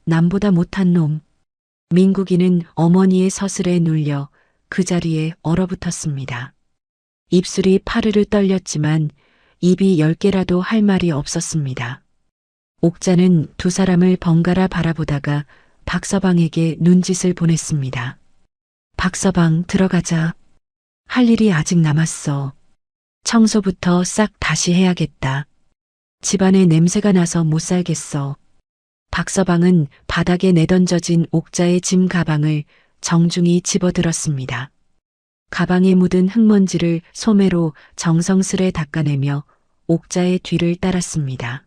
남보다 못한 놈. 민국이는 어머니의 서슬에 눌려 그 자리에 얼어붙었습니다. 입술이 파르르 떨렸지만 입이 10개라도 할 말이 없었습니다. 옥자는 두 사람을 번갈아 바라보다가 박서방에게 눈짓을 보냈습니다. 박서방, 들어가자. 할 일이 아직 남았어. 청소부터 싹 다시 해야겠다. 집안에 냄새가 나서 못 살겠어. 박서방은 바닥에 내던져진 옥자의 짐 가방을 정중히 집어들었습니다. 가방에 묻은 흙먼지를 소매로 정성스레 닦아내며 옥자의 뒤를 따랐습니다.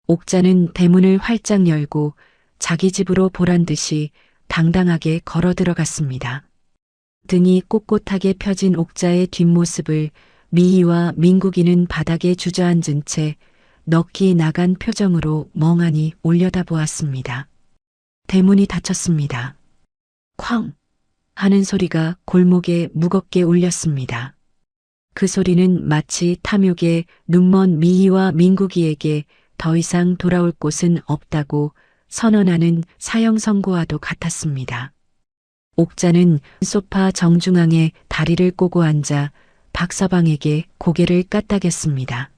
옥자는 대문을 활짝 열고 자기 집으로 보란 듯이 당당하게 걸어 들어갔습니다. 등이 꼿꼿하게 펴진 옥자의 뒷모습을 미희와 민국이는 바닥에 주저앉은 채 넋이 나간 표정으로 멍하니 올려다보았습니다. 대문이 닫혔습니다. 쾅 하는 소리가 골목에 무겁게 울렸습니다. 그 소리는 마치 탐욕에 눈먼 미희와 민국이에게 더 이상 돌아올 곳은 없다고 선언하는 사형 선고와도 같았습니다. 옥자는 소파 정중앙에 다리를 꼬고 앉아 박서방에게 고개를 까딱였습니다.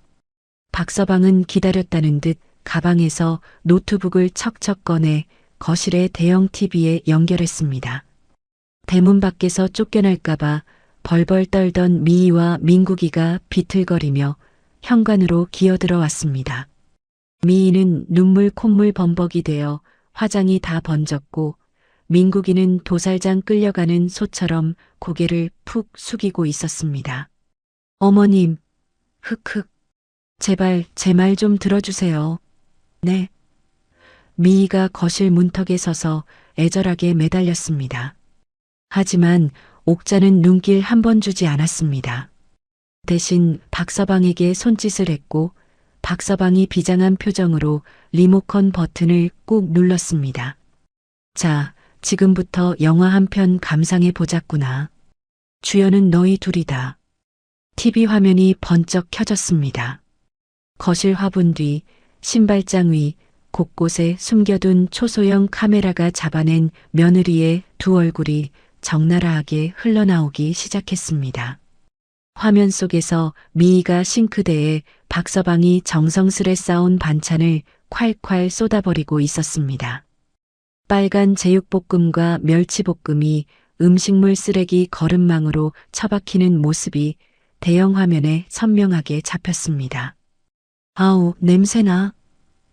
박서방은 기다렸다는 듯 가방에서 노트북을 척척 꺼내 거실의 대형 TV에 연결했습니다. 대문 밖에서 쫓겨날까봐 벌벌 떨던 미희와 민국이가 비틀거리며 현관으로 기어들어 왔습니다. 미희는 눈물 콧물 범벅이 되어 화장이 다 번졌고 민국이는 도살장 끌려가는 소처럼 고개를 푹 숙이고 있었습니다. 어머님, 흑흑, 제발 제 말 좀 들어주세요. 네. 미희가 거실 문턱에 서서 애절하게 매달렸습니다. 하지만 옥자는 눈길 한 번 주지 않았습니다. 대신 박서방에게 손짓을 했고 박서방이 비장한 표정으로 리모컨 버튼을 꾹 눌렀습니다. 자, 지금부터 영화 한 편 감상해 보자꾸나. 주연은 너희 둘이다. TV 화면이 번쩍 켜졌습니다. 거실 화분 뒤, 신발장 위, 곳곳에 숨겨둔 초소형 카메라가 잡아낸 며느리의 두 얼굴이 적나라하게 흘러나오기 시작했습니다. 화면 속에서 미희가 싱크대에 박서방이 정성스레 쌓은 반찬을 콸콸 쏟아버리고 있었습니다. 빨간 제육볶음과 멸치볶음이 음식물 쓰레기 거름망으로 처박히는 모습이 대형 화면에 선명하게 잡혔습니다. 아우, 냄새나.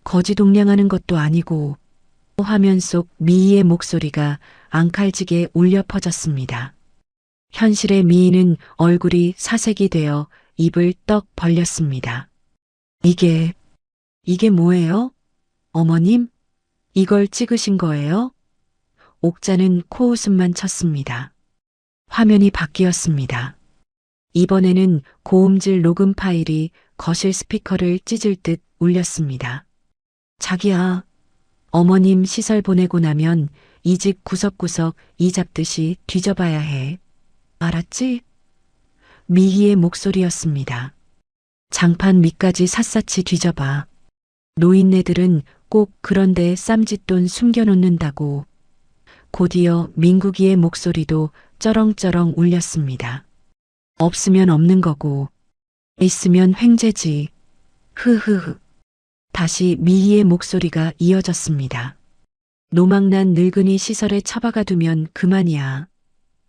거지동냥하는 것도 아니고. 화면 속 미희의 목소리가 앙칼지게 울려 퍼졌습니다. 현실의 미희는 얼굴이 사색이 되어 입을 떡 벌렸습니다. 이게 뭐예요? 어머님? 이걸 찍으신 거예요? 옥자는 코웃음만 쳤습니다. 화면이 바뀌었습니다. 이번에는 고음질 녹음 파일이 거실 스피커를 찢을 듯 울렸습니다. 자기야, 어머님 시설 보내고 나면 이 집 구석구석 이 잡듯이 뒤져봐야 해. 알았지? 미희의 목소리였습니다. 장판 밑까지 샅샅이 뒤져봐. 노인네들은 꼭 그런데 쌈짓돈 숨겨놓는다고. 곧이어 민국이의 목소리도 쩌렁쩌렁 울렸습니다. 없으면 없는 거고, 있으면 횡재지. 흐흐흐. 다시 미희의 목소리가 이어졌습니다. 노망난 늙은이 시설에 처박아 두면 그만이야.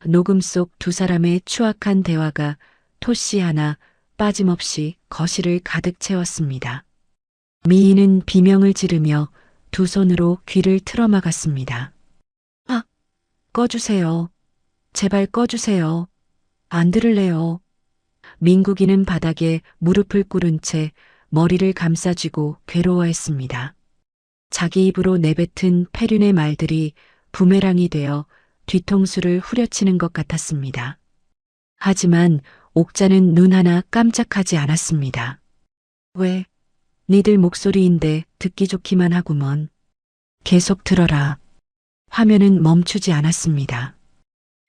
녹음 속 두 사람의 추악한 대화가 토씨 하나 빠짐없이 거실을 가득 채웠습니다. 미희는 비명을 지르며 두 손으로 귀를 틀어막았습니다. 아, 꺼주세요. 제발 꺼주세요. 안 들을래요. 민국이는 바닥에 무릎을 꿇은 채 머리를 감싸쥐고 괴로워했습니다. 자기 입으로 내뱉은 패륜의 말들이 부메랑이 되어 뒤통수를 후려치는 것 같았습니다. 하지만 옥자는 눈 하나 깜짝하지 않았습니다. 왜? 니들 목소리인데 듣기 좋기만 하구먼. 계속 들어라. 화면은 멈추지 않았습니다.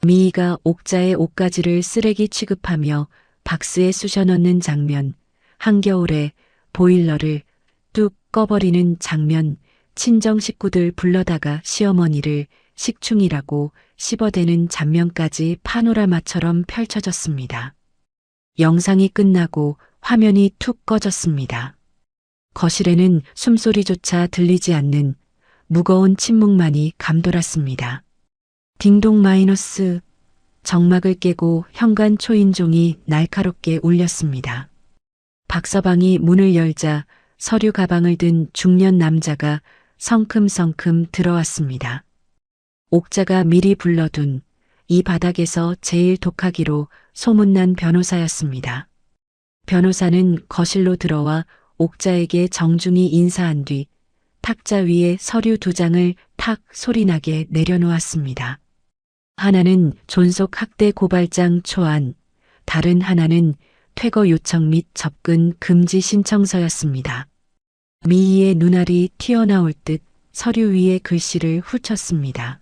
미희가 옥자의 옷가지를 쓰레기 취급하며 박스에 쑤셔 넣는 장면, 한겨울에 보일러를 뚝 꺼버리는 장면, 친정 식구들 불러다가 시어머니를 식충이라고 씹어대는 장면까지 파노라마처럼 펼쳐졌습니다. 영상이 끝나고 화면이 툭 꺼졌습니다. 거실에는 숨소리조차 들리지 않는 무거운 침묵만이 감돌았습니다. 딩동 마이너스. 정막을 깨고 현관 초인종이 날카롭게 울렸습니다. 박서방이 문을 열자 서류 가방을 든 중년 남자가 성큼성큼 들어왔습니다. 옥자가 미리 불러둔 이 바닥에서 제일 독하기로 소문난 변호사였습니다. 변호사는 거실로 들어와 옥자에게 정중히 인사한 뒤 탁자 위에 서류 두 장을 탁 소리나게 내려놓았습니다. 하나는 존속 학대 고발장 초안, 다른 하나는 퇴거 요청 및 접근 금지 신청서였습니다. 미희의 눈알이 튀어나올 듯 서류 위에 글씨를 훑쳤습니다.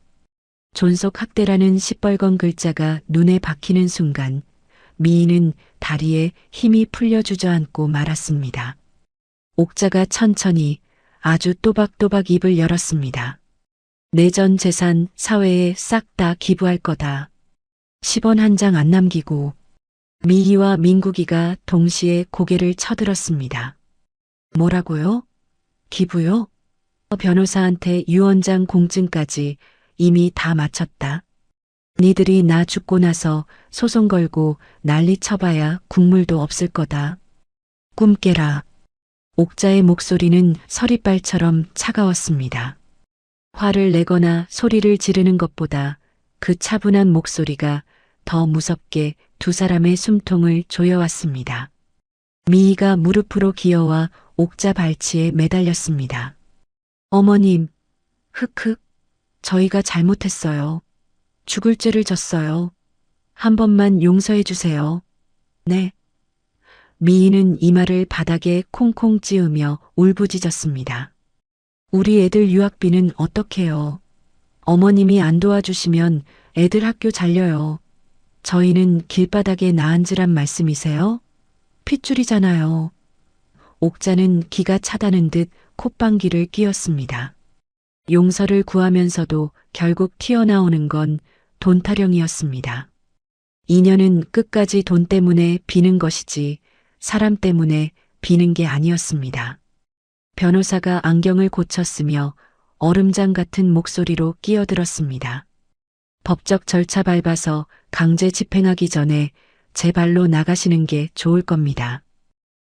존속 학대라는 시뻘건 글자가 눈에 박히는 순간 미희는 다리에 힘이 풀려 주저앉고 말았습니다. 옥자가 천천히 아주 또박또박 입을 열었습니다. 내 전 재산 사회에 싹 다 기부할 거다. 10원 한 장 안 남기고. 미희와 민국이가 동시에 고개를 쳐들었습니다. 뭐라고요? 기부요? 변호사한테 유언장 공증까지 이미 다 마쳤다. 니들이 나 죽고 나서 소송 걸고 난리 쳐봐야 국물도 없을 거다. 꿈 깨라. 옥자의 목소리는 서리발처럼 차가웠습니다. 화를 내거나 소리를 지르는 것보다 그 차분한 목소리가 더 무섭게 두 사람의 숨통을 조여왔습니다. 미희가 무릎으로 기어와 옥자 발치에 매달렸습니다. 어머님, 흑흑, 저희가 잘못했어요. 죽을 죄를 졌어요. 한 번만 용서해 주세요. 네. 미희는 이마를 바닥에 콩콩 찌으며 울부짖었습니다. 우리 애들 유학비는 어떡해요? 어머님이 안 도와주시면 애들 학교 잘려요. 저희는 길바닥에 나앉으란 말씀이세요? 핏줄이잖아요. 옥자는 기가 차다는 듯 콧방귀를 뀌었습니다. 용서를 구하면서도 결국 튀어나오는 건 돈 타령이었습니다. 인연은 끝까지 돈 때문에 비는 것이지 사람 때문에 비는 게 아니었습니다. 변호사가 안경을 고쳤으며 얼음장 같은 목소리로 끼어들었습니다. 법적 절차 밟아서 강제 집행하기 전에 제 발로 나가시는 게 좋을 겁니다.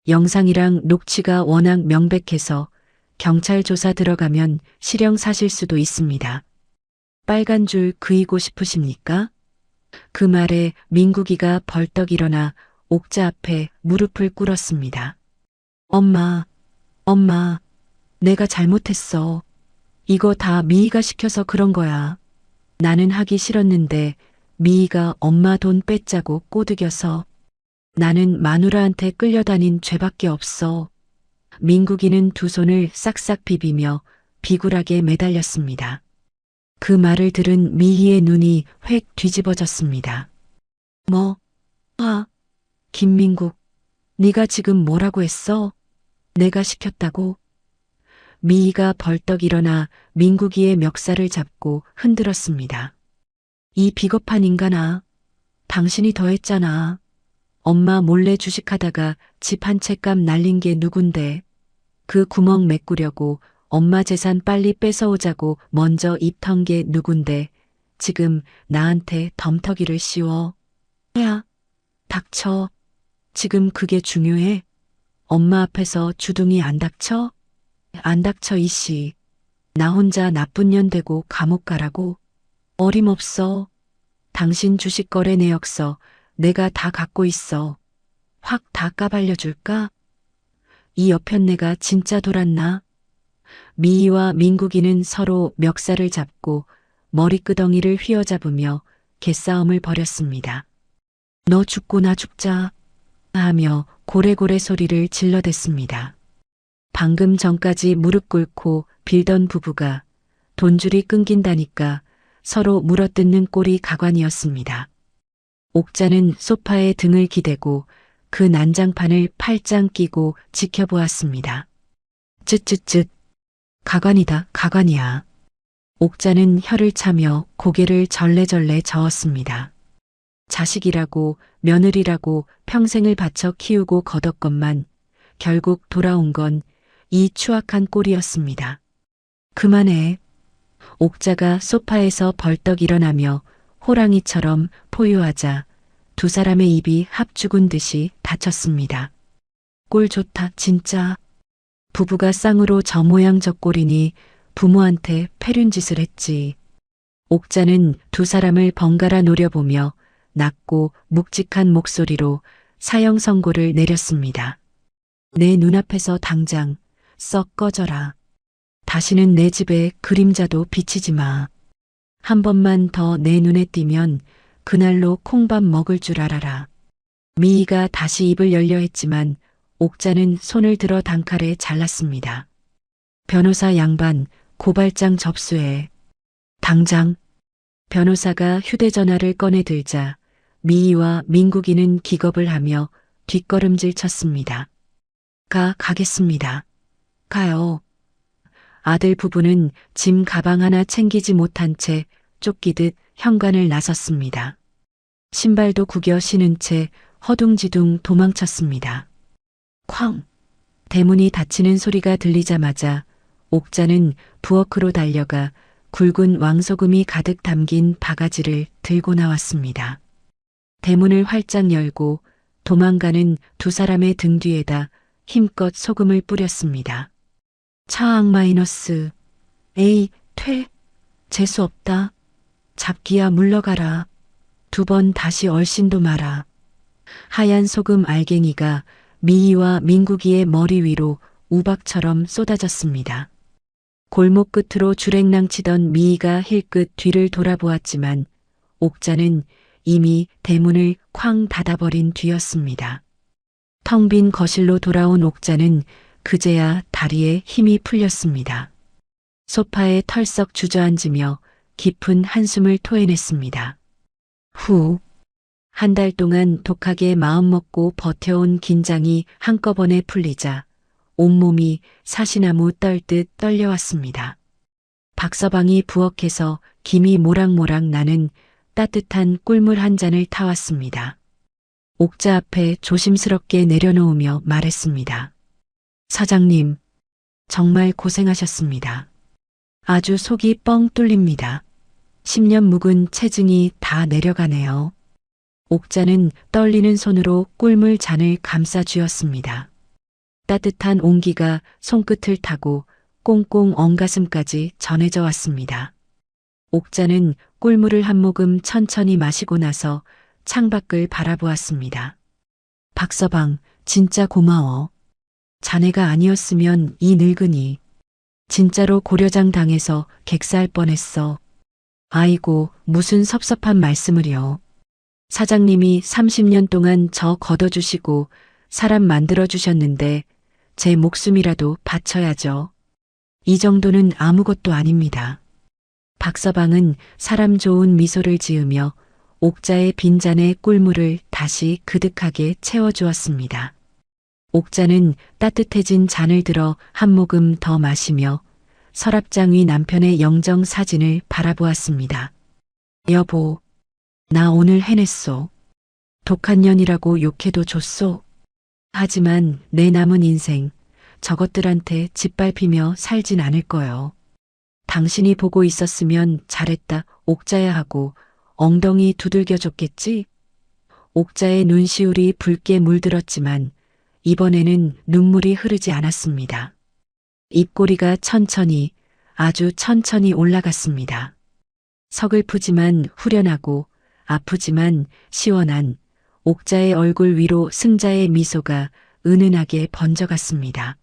영상이랑 녹취가 워낙 명백해서 경찰 조사 들어가면 실형 사실 수도 있습니다. 빨간 줄 그이고 싶으십니까? 그 말에 민국이가 벌떡 일어나 옥자 앞에 무릎을 꿇었습니다. 엄마, 엄마, 내가 잘못했어. 이거 다 미희가 시켜서 그런 거야. 나는 하기 싫었는데 미희가 엄마 돈 뺏자고 꼬드겨서 나는 마누라한테 끌려다닌 죄밖에 없어. 민국이는 두 손을 싹싹 비비며 비굴하게 매달렸습니다. 그 말을 들은 미희의 눈이 획 뒤집어졌습니다. 뭐? 김민국, 네가 지금 뭐라고 했어? 내가 시켰다고? 미희가 벌떡 일어나 민국이의 멱살을 잡고 흔들었습니다. 이 비겁한 인간아, 당신이 더했잖아. 엄마 몰래 주식하다가 집 한 채 값 날린 게 누군데. 그 구멍 메꾸려고 엄마 재산 빨리 뺏어오자고 먼저 입 턴 게 누군데. 지금 나한테 덤터기를 씌워. 야, 닥쳐. 지금 그게 중요해? 엄마 앞에서 주둥이 안 닥쳐? 안 닥쳐 이씨. 나 혼자 나쁜 년 되고 감옥 가라고? 어림없어. 당신 주식 거래 내역서 내가 다 갖고 있어. 확 다 까발려줄까? 이 여편네가 진짜 돌았나? 미희와 민국이는 서로 멱살을 잡고 머리끄덩이를 휘어잡으며 개싸움을 벌였습니다. 너 죽고 나 죽자 하며 고래고래 소리를 질러댔습니다. 방금 전까지 무릎 꿇고 빌던 부부가 돈줄이 끊긴다니까 서로 물어뜯는 꼴이 가관이었습니다. 옥자는 소파에 등을 기대고 그 난장판을 팔짱 끼고 지켜보았습니다. 쯧쯧쯧. 가관이다, 가관이야. 옥자는 혀를 차며 고개를 절레절레 저었습니다. 자식이라고 며느리라고 평생을 바쳐 키우고 거뒀건만 결국 돌아온 건 이 추악한 꼴이었습니다. 그만해. 옥자가 소파에서 벌떡 일어나며 호랑이처럼 포효하자 두 사람의 입이 합죽은 듯이 닫혔습니다. 꼴 좋다 진짜. 부부가 쌍으로 저 모양 저 꼴이니 부모한테 패륜짓을 했지. 옥자는 두 사람을 번갈아 노려보며 낮고 묵직한 목소리로 사형 선고를 내렸습니다. 내 눈앞에서 당장 썩 꺼져라. 다시는 내 집에 그림자도 비치지 마. 한 번만 더 내 눈에 띄면 그날로 콩밥 먹을 줄 알아라. 미희가 다시 입을 열려 했지만 옥자는 손을 들어 단칼에 잘랐습니다. 변호사 양반, 고발장 접수해. 당장. 변호사가 휴대전화를 꺼내 들자 미희와 민국이는 기겁을 하며 뒷걸음질 쳤습니다. 가겠습니다. 가요. 아들 부부는 짐 가방 하나 챙기지 못한 채 쫓기듯 현관을 나섰습니다. 신발도 구겨 신은 채 허둥지둥 도망쳤습니다. 쾅! 대문이 닫히는 소리가 들리자마자 옥자는 부엌으로 달려가 굵은 왕소금이 가득 담긴 바가지를 들고 나왔습니다. 대문을 활짝 열고 도망가는 두 사람의 등 뒤에다 힘껏 소금을 뿌렸습니다. 차악 마이너스. 에이, 퇴. 재수 없다. 잡기야 물러가라. 두 번 다시 얼씬도 마라. 하얀 소금 알갱이가 미희와 민국이의 머리 위로 우박처럼 쏟아졌습니다. 골목 끝으로 주랭랑 치던 미희가 힐끗 뒤를 돌아보았지만 옥자는 이미 대문을 쾅 닫아버린 뒤였습니다. 텅 빈 거실로 돌아온 옥자는 그제야 다리에 힘이 풀렸습니다. 소파에 털썩 주저앉으며 깊은 한숨을 토해냈습니다. 후. 한 달 동안 독하게 마음먹고 버텨온 긴장이 한꺼번에 풀리자 온몸이 사시나무 떨듯 떨려왔습니다. 박서방이 부엌에서 김이 모락모락 나는 따뜻한 꿀물 한 잔을 타왔습니다. 옥자 앞에 조심스럽게 내려놓으며 말했습니다. 사장님, 정말 고생하셨습니다. 아주 속이 뻥 뚫립니다. 10년 묵은 체증이 다 내려가네요. 옥자는 떨리는 손으로 꿀물 잔을 감싸 쥐었습니다. 따뜻한 온기가 손끝을 타고 꽁꽁 엉가슴까지 전해져 왔습니다. 옥자는 꿀물을 한 모금 천천히 마시고 나서 창밖을 바라보았습니다. 박서방, 진짜 고마워. 자네가 아니었으면 이 늙은이 진짜로 고려장 당해서 객사할 뻔했어. 아이고, 무슨 섭섭한 말씀을요. 사장님이 30년 동안 저 걷어주시고 사람 만들어주셨는데 제 목숨이라도 바쳐야죠. 이 정도는 아무것도 아닙니다. 박서방은 사람 좋은 미소를 지으며 옥자의 빈잔에 꿀물을 다시 그득하게 채워주었습니다. 옥자는 따뜻해진 잔을 들어 한 모금 더 마시며 서랍장 위 남편의 영정 사진을 바라보았습니다. 여보, 나 오늘 해냈소. 독한 년이라고 욕해도 좋소. 하지만 내 남은 인생 저것들한테 짓밟히며 살진 않을 거요. 당신이 보고 있었으면 잘했다 옥자야 하고 엉덩이 두들겨줬겠지? 옥자의 눈시울이 붉게 물들었지만 이번에는 눈물이 흐르지 않았습니다. 입꼬리가 천천히, 아주 천천히 올라갔습니다. 서글프지만 후련하고 아프지만 시원한 옥자의 얼굴 위로 승자의 미소가 은은하게 번져갔습니다.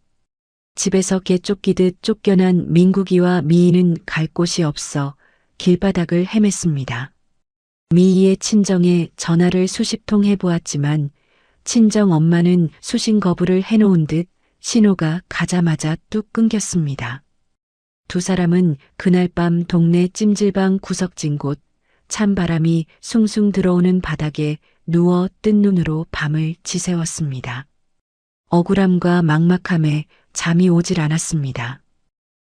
집에서 개 쫓기듯 쫓겨난 민국이와 미희는 갈 곳이 없어 길바닥을 헤맸습니다. 미희의 친정에 전화를 수십 통 해보았지만 친정 엄마는 수신 거부를 해놓은 듯 신호가 가자마자 뚝 끊겼습니다. 두 사람은 그날 밤 동네 찜질방 구석진 곳 찬바람이 숭숭 들어오는 바닥에 누워 뜬 눈으로 밤을 지새웠습니다. 억울함과 막막함에 잠이 오질 않았습니다.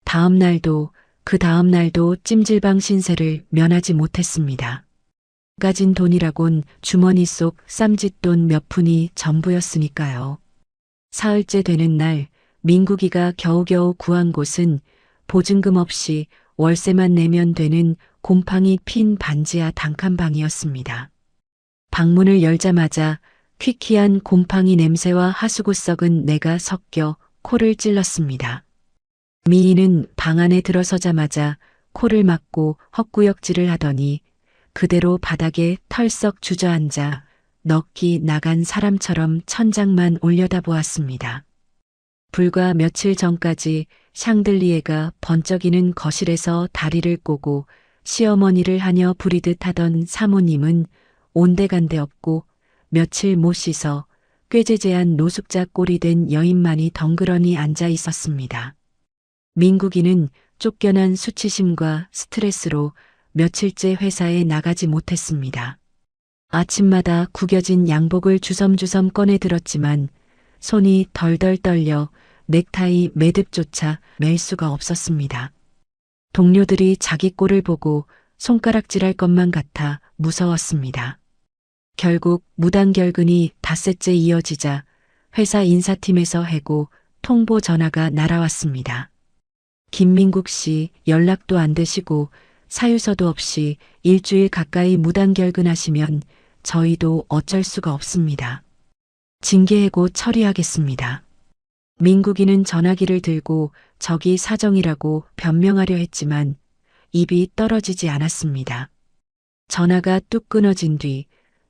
다음 날도 그 다음 날도 찜질방 신세를 면하지 못했습니다. 가진 돈이라곤 주머니 속 쌈짓돈 몇 푼이 전부였으니까요. 사흘째 되는 날 민국이가 겨우겨우 구한 곳은 보증금 없이 월세만 내면 되는 곰팡이 핀 반지하 단칸방이었습니다. 방문을 열자마자 퀴퀴한 곰팡이 냄새와 하수구 썩은 내가 섞여 코를 찔렀습니다. 미희는 방 안에 들어서자마자 코를 막고 헛구역질을 하더니 그대로 바닥에 털썩 주저앉아 넋이 나간 사람처럼 천장만 올려다보았습니다. 불과 며칠 전까지 샹들리에가 번쩍이는 거실에서 다리를 꼬고 시어머니를 하며 부리듯 하던 사모님은 온데간데 없고 며칠 못 씻어 꾀재재한 노숙자 꼴이 된 여인만이 덩그러니 앉아 있었습니다. 민국이는 쫓겨난 수치심과 스트레스로 며칠째 회사에 나가지 못했습니다. 아침마다 구겨진 양복을 주섬주섬 꺼내 들었지만 손이 덜덜 떨려 넥타이 매듭조차 맬 수가 없었습니다. 동료들이 자기 꼴을 보고 손가락질할 것만 같아 무서웠습니다. 결국 무단결근이 닷새째 이어지자 회사 인사팀에서 해고 통보 전화가 날아왔습니다. 김민국 씨 연락도 안 되시고 사유서도 없이 일주일 가까이 무단결근하시면 저희도 어쩔 수가 없습니다. 징계해고 처리하겠습니다. 민국이는 전화기를 들고 저기 사정이라고 변명하려 했지만 입이 떨어지지 않았습니다. 전화가 뚝 끊어진 뒤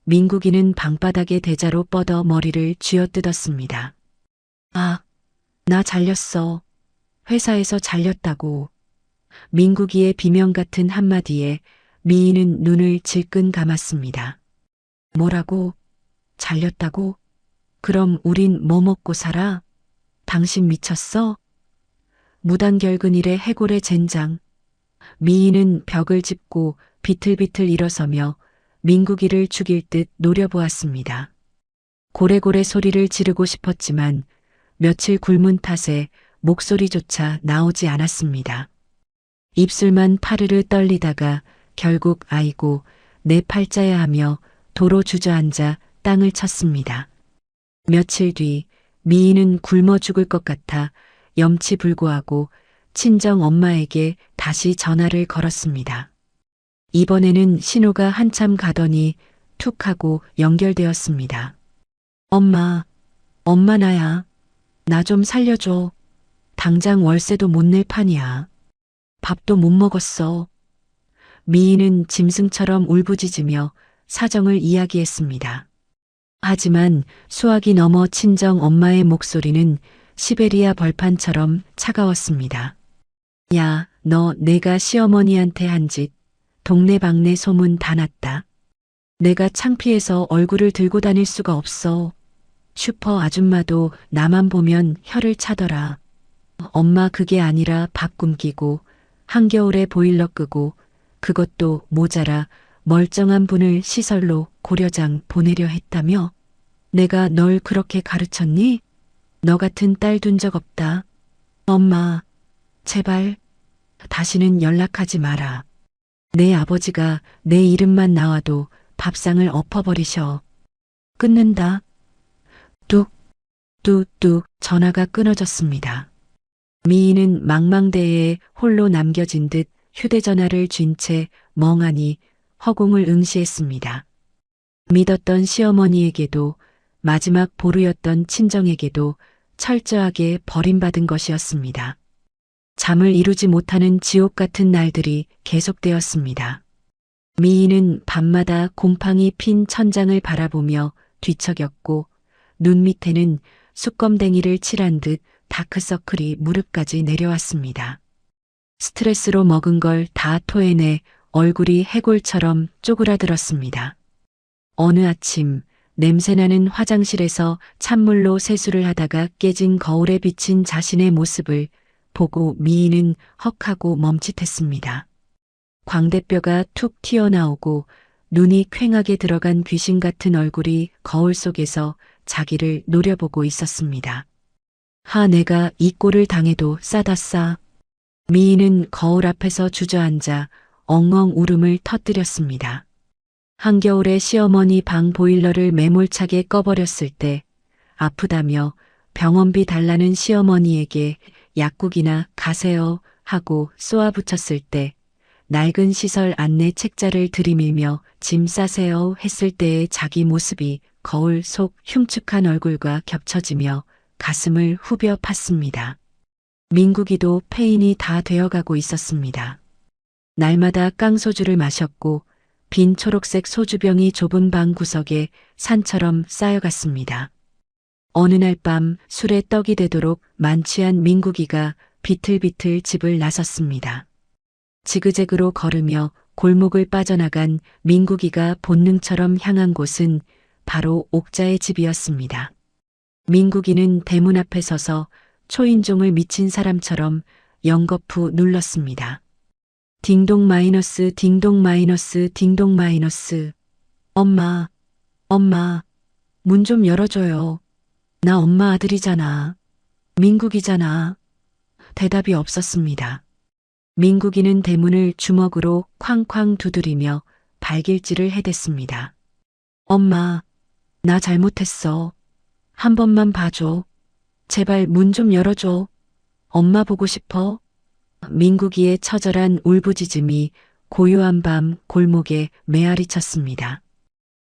민국이는 방바닥에 대자로 뻗어 머리를 쥐어뜯었습니다. 아, 나 잘렸어. 회사에서 잘렸다고. 민국이의 비명 같은 한마디에 미희는 눈을 질끈 감았습니다. 뭐라고? 잘렸다고? 그럼 우린 뭐 먹고 살아? 당신 미쳤어? 무단결근일의 해골의 젠장. 미희는 벽을 짚고 비틀비틀 일어서며 민국이를 죽일 듯 노려보았습니다. 고래고래 소리를 지르고 싶었지만 며칠 굶은 탓에 목소리조차 나오지 않았습니다. 입술만 파르르 떨리다가 결국 아이고 내 팔자야 하며 도로 주저앉아 땅을 쳤습니다. 며칠 뒤 미인은 굶어 죽을 것 같아 염치불고하고 친정 엄마에게 다시 전화를 걸었습니다. 이번에는 신호가 한참 가더니 툭 하고 연결되었습니다. 엄마, 엄마 나야. 나 좀 살려줘. 당장 월세도 못 낼 판이야. 밥도 못 먹었어. 미인은 짐승처럼 울부짖으며 사정을 이야기했습니다. 하지만 수화기 넘어 친정 엄마의 목소리는 시베리아 벌판처럼 차가웠습니다. 야, 너 내가 시어머니한테 한 짓 동네방네 소문 다 났다. 내가 창피해서 얼굴을 들고 다닐 수가 없어. 슈퍼 아줌마도 나만 보면 혀를 차더라. 엄마 그게 아니라 밥 굶기고 한겨울에 보일러 끄고 그것도 모자라 멀쩡한 분을 시설로 고려장 보내려 했다며? 내가 널 그렇게 가르쳤니? 너 같은 딸 둔 적 없다. 엄마, 제발 다시는 연락하지 마라. 내 아버지가 내 이름만 나와도 밥상을 엎어버리셔. 끊는다. 뚝, 뚝뚝 전화가 끊어졌습니다. 미인은 망망대해에 홀로 남겨진 듯 휴대전화를 쥔 채 멍하니 허공을 응시했습니다. 믿었던 시어머니에게도 마지막 보루였던 친정에게도 철저하게 버림받은 것이었습니다. 잠을 이루지 못하는 지옥 같은 날들이 계속되었습니다. 미인은 밤마다 곰팡이 핀 천장을 바라보며 뒤척였고 눈 밑에는 수검댕이를 칠한 듯 다크서클이 무릎까지 내려왔습니다. 스트레스로 먹은 걸 다 토해내 얼굴이 해골처럼 쪼그라들었습니다. 어느 아침 냄새나는 화장실에서 찬물로 세수를 하다가 깨진 거울에 비친 자신의 모습을 보고 미인은 헉하고 멈칫했습니다. 광대뼈가 툭 튀어나오고 눈이 퀭하게 들어간 귀신 같은 얼굴이 거울 속에서 자기를 노려보고 있었습니다. 하, 내가 이 꼴을 당해도 싸다 싸. 미인은 거울 앞에서 주저앉아 엉엉 울음을 터뜨렸습니다. 한겨울에 시어머니 방 보일러를 매몰차게 꺼버렸을 때 아프다며 병원비 달라는 시어머니에게 약국이나 가세요 하고 쏘아붙였을 때 낡은 시설 안내 책자를 들이밀며 짐 싸세요 했을 때의 자기 모습이 거울 속 흉측한 얼굴과 겹쳐지며 가슴을 후벼 팠습니다. 민국이도 폐인이 다 되어가고 있었습니다. 날마다 깡소주를 마셨고 빈 초록색 소주병이 좁은 방 구석에 산처럼 쌓여갔습니다. 어느 날 밤 술에 떡이 되도록 만취한 민국이가 비틀비틀 집을 나섰습니다. 지그재그로 걸으며 골목을 빠져나간 민국이가 본능처럼 향한 곳은 바로 옥자의 집이었습니다. 민국이는 대문 앞에 서서 초인종을 미친 사람처럼 연거푸 눌렀습니다. 딩동 마이너스 딩동 마이너스 딩동 마이너스. 엄마, 엄마, 문 좀 열어줘요. 나 엄마 아들이잖아. 민국이잖아. 대답이 없었습니다. 민국이는 대문을 주먹으로 쾅쾅 두드리며 발길질을 해댔습니다. 엄마, 나 잘못했어. 한 번만 봐줘. 제발 문 좀 열어줘. 엄마 보고 싶어. 민국이의 처절한 울부짖음이 고요한 밤 골목에 메아리 쳤습니다.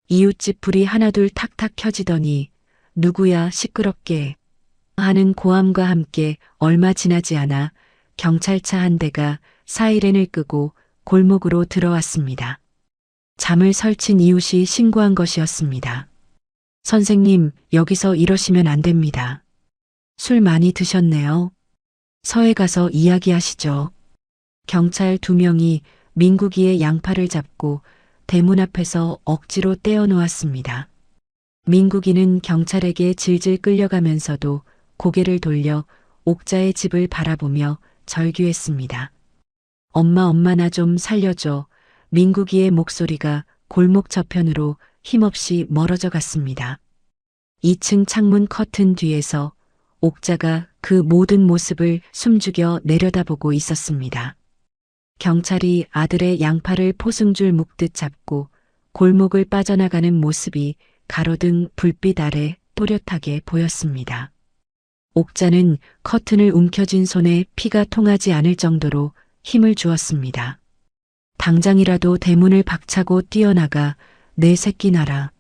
이웃집 불이 하나둘 탁탁 켜지더니 누구야 시끄럽게 하는 고함과 함께 얼마 지나지 않아 경찰차 한 대가 사이렌을 끄고 골목으로 들어왔습니다. 잠을 설친 이웃이 신고한 것이었습니다. 선생님, 여기서 이러시면 안 됩니다. 술 많이 드셨네요. 서에 가서 이야기하시죠. 경찰 2명이 민국이의 양팔을 잡고 대문 앞에서 억지로 떼어놓았습니다. 민국이는 경찰에게 질질 끌려가면서도 고개를 돌려 옥자의 집을 바라보며 절규했습니다. 엄마, 엄마 나 좀 살려줘. 민국이의 목소리가 골목 저편으로 힘없이 멀어져 갔습니다. 2층 창문 커튼 뒤에서 옥자가 그 모든 모습을 숨죽여 내려다보고 있었습니다. 경찰이 아들의 양팔을 포승줄 묶듯 잡고 골목을 빠져나가는 모습이 가로등 불빛 아래 또렷하게 보였습니다. 옥자는 커튼을 움켜쥔 손에 피가 통하지 않을 정도로 힘을 주었습니다. 당장이라도 대문을 박차고 뛰어나가 내 새끼 나라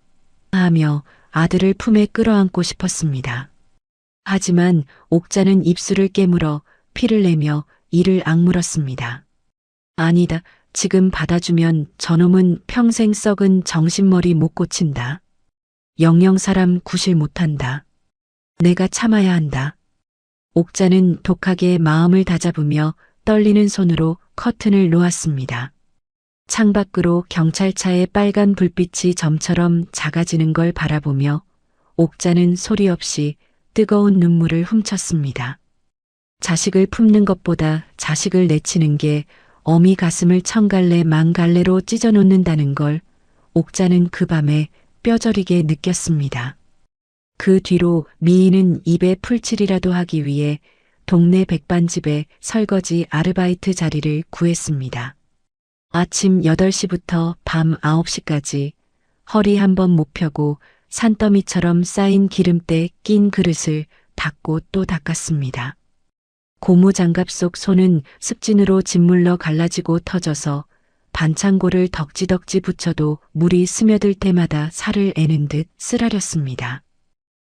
하며 아들을 품에 끌어안고 싶었습니다. 하지만 옥자는 입술을 깨물어 피를 내며 이를 악물었습니다. 아니다. 지금 받아주면 저놈은 평생 썩은 정신머리 못 고친다. 영영 사람 구실 못한다. 내가 참아야 한다. 옥자는 독하게 마음을 다잡으며 떨리는 손으로 커튼을 놓았습니다. 창밖으로 경찰차의 빨간 불빛이 점처럼 작아지는 걸 바라보며 옥자는 소리 없이 뜨거운 눈물을 훔쳤습니다. 자식을 품는 것보다 자식을 내치는 게 어미 가슴을 천갈래 만갈래로 찢어놓는다는 걸 옥자는 그 밤에 뼈저리게 느꼈습니다. 그 뒤로 미희는 입에 풀칠이라도 하기 위해 동네 백반집에 설거지 아르바이트 자리를 구했습니다. 아침 8시부터 밤 9시까지 허리 한번 못 펴고 산더미처럼 쌓인 기름때 낀 그릇을 닦고 또 닦았습니다. 고무장갑 속 손은 습진으로 짓물러 갈라지고 터져서 반창고를 덕지덕지 붙여도 물이 스며들 때마다 살을 애는 듯 쓰라렸습니다.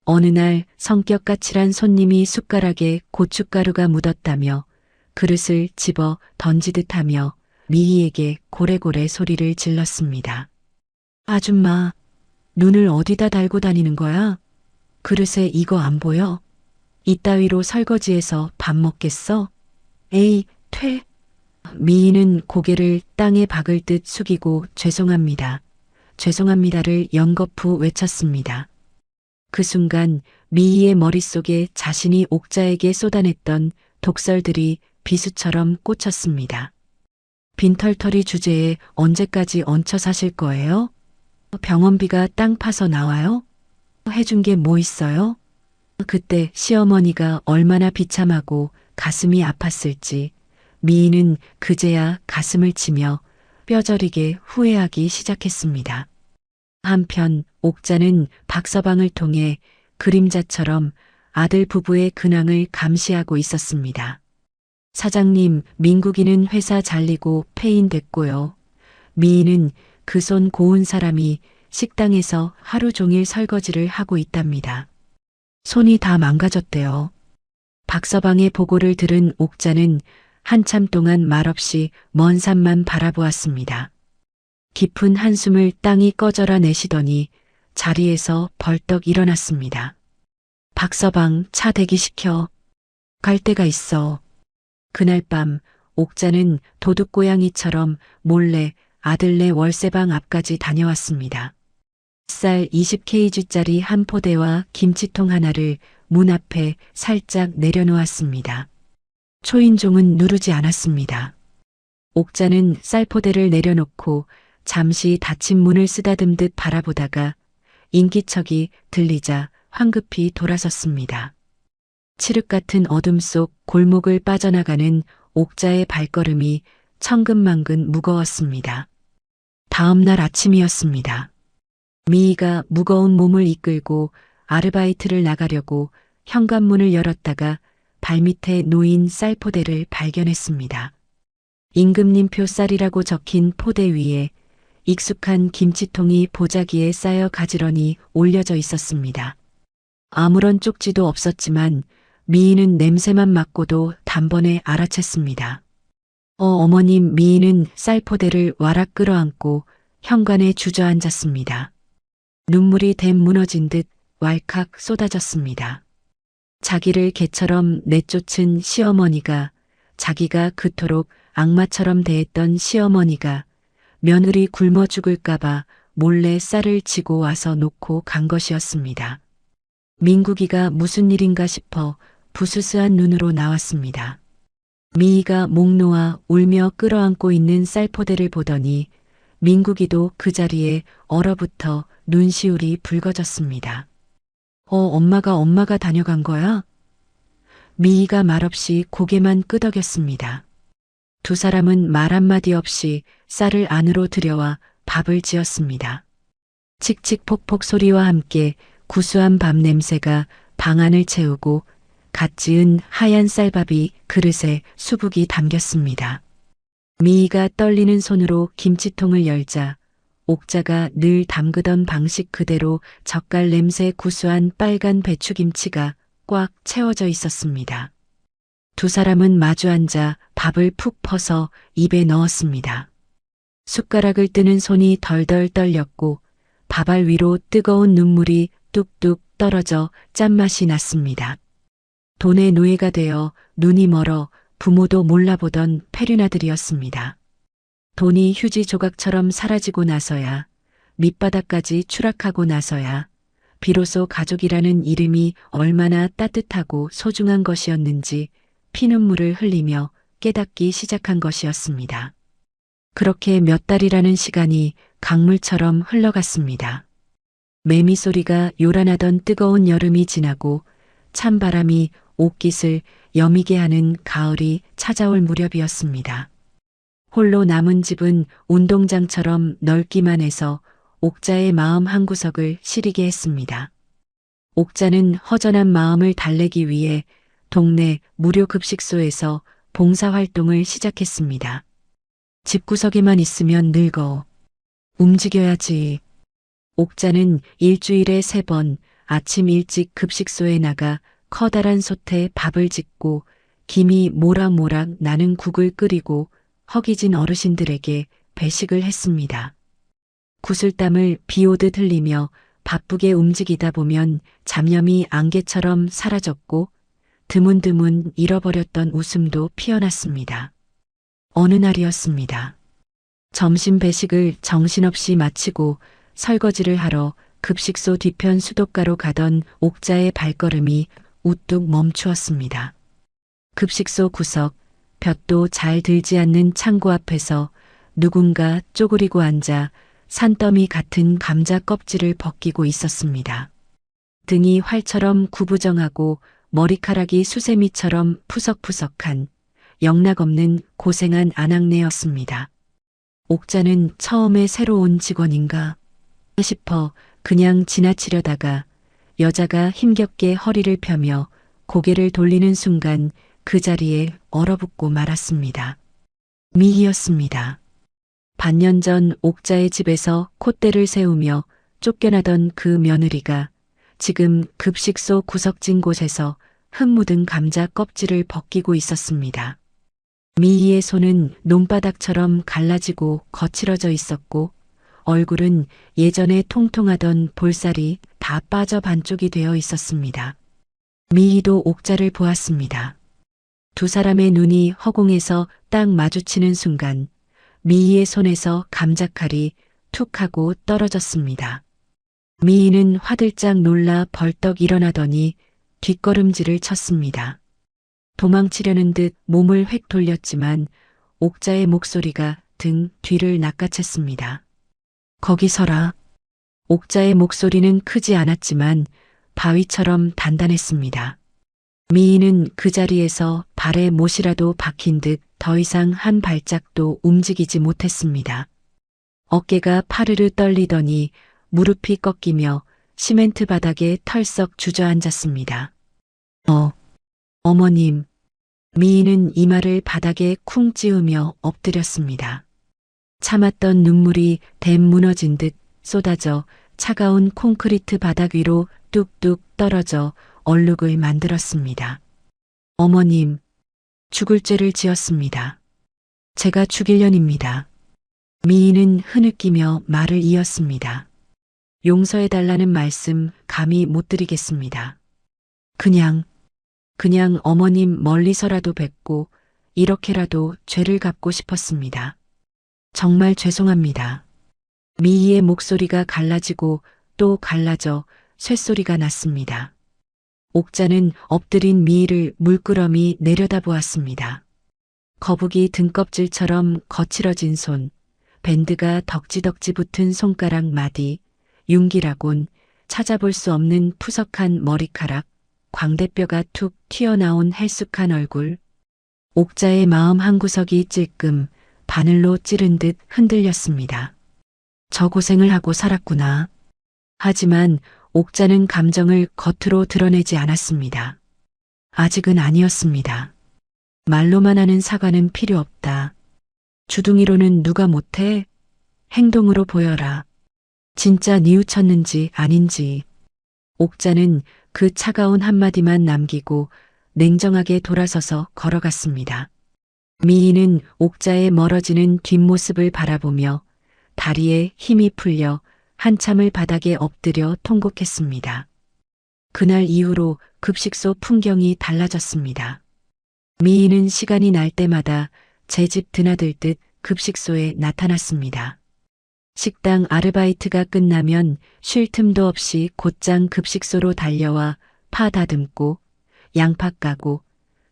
어느 날 성격 까칠한 손님이 숟가락에 고춧가루가 묻었다며 그릇을 집어 던지듯 하며 미희에게 고래고래 소리를 질렀습니다. 아줌마, 눈을 어디다 달고 다니는 거야? 그릇에 이거 안 보여? 이따위로 설거지해서 밥 먹겠어? 에이, 퇴. 미희는 고개를 땅에 박을 듯 숙이고 죄송합니다. 죄송합니다를 연거푸 외쳤습니다. 그 순간 미희의 머릿속에 자신이 옥자에게 쏟아냈던 독설들이 비수처럼 꽂혔습니다. 빈털터리 주제에 언제까지 얹혀 사실 거예요? 병원비가 땅 파서 나와요? 해준 게 뭐 있어요? 그때 시어머니가 얼마나 비참하고 가슴이 아팠을지 미희는 그제야 가슴을 치며 뼈저리게 후회하기 시작했습니다. 한편 옥자는 박서방을 통해 그림자처럼 아들 부부의 근황을 감시하고 있었습니다. 사장님, 민국이는 회사 잘리고 폐인됐고요. 미희는 그 손 고운 사람이 식당에서 하루 종일 설거지를 하고 있답니다. 손이 다 망가졌대요. 박서방의 보고를 들은 옥자는 한참 동안 말없이 먼 산만 바라보았습니다. 깊은 한숨을 땅이 꺼져라 내쉬더니 자리에서 벌떡 일어났습니다. 박서방, 차 대기시켜. 갈 데가 있어. 그날 밤 옥자는 도둑고양이처럼 몰래 아들네 월세방 앞까지 다녀왔습니다. 쌀 20kg짜리 한 포대와 김치통 하나를 문 앞에 살짝 내려놓았습니다. 초인종은 누르지 않았습니다. 옥자는 쌀포대를 내려놓고 잠시 닫힌 문을 쓰다듬듯 바라보다가 인기척이 들리자 황급히 돌아섰습니다. 칠흑 같은 어둠 속 골목을 빠져나가는 옥자의 발걸음이 천근만근 무거웠습니다. 다음 날 아침이었습니다. 미희가 무거운 몸을 이끌고 아르바이트를 나가려고 현관문을 열었다가 발밑에 놓인 쌀포대를 발견했습니다. 임금님표 쌀이라고 적힌 포대 위에 익숙한 김치통이 보자기에 쌓여 가지런히 올려져 있었습니다. 아무런 쪽지도 없었지만 미희는 냄새만 맡고도 단번에 알아챘습니다. 어머님. 미희는 쌀포대를 와락 끌어안고 현관에 주저앉았습니다. 눈물이 댐 무너진 듯 왈칵 쏟아졌습니다. 자기를 개처럼 내쫓은 시어머니가, 자기가 그토록 악마처럼 대했던 시어머니가 며느리 굶어 죽을까봐 몰래 쌀을 지고 와서 놓고 간 것이었습니다. 민국이가 무슨 일인가 싶어 부스스한 눈으로 나왔습니다. 미희가 목 놓아 울며 끌어안고 있는 쌀포대를 보더니 민국이도 그 자리에 얼어붙어 눈시울이 붉어졌습니다. 엄마가 다녀간 거야? 미희가 말없이 고개만 끄덕였습니다. 두 사람은 말 한마디 없이 쌀을 안으로 들여와 밥을 지었습니다. 칙칙폭폭 소리와 함께 구수한 밥 냄새가 방 안을 채우고 갓 지은 하얀 쌀밥이 그릇에 수북이 담겼습니다. 미희가 떨리는 손으로 김치통을 열자 옥자가 늘 담그던 방식 그대로 젓갈 냄새 구수한 빨간 배추김치가 꽉 채워져 있었습니다. 두 사람은 마주 앉아 밥을 푹 퍼서 입에 넣었습니다. 숟가락을 뜨는 손이 덜덜 떨렸고 밥알 위로 뜨거운 눈물이 뚝뚝 떨어져 짠맛이 났습니다. 돈의 노예가 되어 눈이 멀어 부모도 몰라보던 페륜아들이었습니다. 돈이 휴지 조각처럼 사라지고 나서야, 밑바닥까지 추락하고 나서야 비로소 가족이라는 이름이 얼마나 따뜻하고 소중한 것이었는지 피눈물을 흘리며 깨닫기 시작한 것이었습니다. 그렇게 몇 달이라는 시간이 강물처럼 흘러갔습니다. 매미 소리가 요란하던 뜨거운 여름이 지나고 찬바람이 옷깃을 여미게 하는 가을이 찾아올 무렵이었습니다. 홀로 남은 집은 운동장처럼 넓기만 해서 옥자의 마음 한구석을 시리게 했습니다. 옥자는 허전한 마음을 달래기 위해 동네 무료 급식소에서 봉사활동을 시작했습니다. 집구석에만 있으면 늙어. 움직여야지. 옥자는 일주일에 3번 아침 일찍 급식소에 나가 커다란 솥에 밥을 짓고 김이 모락모락 나는 국을 끓이고 허기진 어르신들에게 배식을 했습니다. 구슬땀을 비오듯 흘리며 바쁘게 움직이다 보면 잡념이 안개처럼 사라졌고 드문드문 잃어버렸던 웃음도 피어났습니다. 어느 날이었습니다. 점심 배식을 정신없이 마치고 설거지를 하러 급식소 뒤편 수도가로 가던 옥자의 발걸음이 우뚝 멈추었습니다. 급식소 구석, 볕도 잘 들지 않는 창고 앞에서 누군가 쪼그리고 앉아 산더미 같은 감자 껍질을 벗기고 있었습니다. 등이 활처럼 구부정하고 머리카락이 수세미처럼 푸석푸석한 영락없는 고생한 아낙네였습니다. 옥자는 처음에 새로 온 직원인가 싶어 그냥 지나치려다가 여자가 힘겹게 허리를 펴며 고개를 돌리는 순간 그 자리에 얼어붙고 말았습니다. 미희였습니다. 반년 전 옥자의 집에서 콧대를 세우며 쫓겨나던 그 며느리가 지금 급식소 구석진 곳에서 흙 묻은 감자 껍질을 벗기고 있었습니다. 미희의 손은 논바닥처럼 갈라지고 거칠어져 있었고 얼굴은 예전에 통통하던 볼살이 다 빠져 반쪽이 되어 있었습니다. 미희도 옥자를 보았습니다. 두 사람의 눈이 허공에서 딱 마주치는 순간 미희의 손에서 감자칼이 툭 하고 떨어졌습니다. 미희는 화들짝 놀라 벌떡 일어나더니 뒷걸음질을 쳤습니다. 도망치려는 듯 몸을 획 돌렸지만 옥자의 목소리가 등 뒤를 낚아챘습니다. 거기 서라. 옥자의 목소리는 크지 않았지만 바위처럼 단단했습니다. 미희는 그 자리에서 발에 못이라도 박힌 듯 더 이상 한 발짝도 움직이지 못했습니다. 어깨가 파르르 떨리더니 무릎이 꺾이며 시멘트 바닥에 털썩 주저앉았습니다. 어머님. 미희는 이마를 바닥에 쿵 찌우며 엎드렸습니다. 참았던 눈물이 댐 무너진 듯 쏟아져 차가운 콘크리트 바닥 위로 뚝뚝 떨어져 얼룩을 만들었습니다. 어머님, 죽을 죄를 지었습니다. 제가 죽일 년입니다. 미희는 흐느끼며 말을 이었습니다. 용서해달라는 말씀 감히 못 드리겠습니다. 그냥 어머님 멀리서라도 뵙고 이렇게라도 죄를 갚고 싶었습니다. 정말 죄송합니다. 미희의 목소리가 갈라지고 또 갈라져 쇳소리가 났습니다. 옥자는 엎드린 미희를 물끄러미 내려다보았습니다. 거북이 등껍질처럼 거칠어진 손, 밴드가 덕지덕지 붙은 손가락 마디, 윤기라곤 찾아볼 수 없는 푸석한 머리카락, 광대뼈가 툭 튀어나온 헬쑥한 얼굴. 옥자의 마음 한구석이 찔끔 바늘로 찌른 듯 흔들렸습니다. 저 고생을 하고 살았구나. 하지만 옥자는 감정을 겉으로 드러내지 않았습니다. 아직은 아니었습니다. 말로만 하는 사과는 필요 없다. 주둥이로는 누가 못해? 행동으로 보여라. 진짜 뉘우쳤는지 아닌지. 옥자는 그 차가운 한마디만 남기고 냉정하게 돌아서서 걸어갔습니다. 미희는 옥자의 멀어지는 뒷모습을 바라보며 다리에 힘이 풀려 한참을 바닥에 엎드려 통곡했습니다. 그날 이후로 급식소 풍경이 달라졌습니다. 미희는 시간이 날 때마다 제 집 드나들듯 급식소에 나타났습니다. 식당 아르바이트가 끝나면 쉴 틈도 없이 곧장 급식소로 달려와 파 다듬고 양파 까고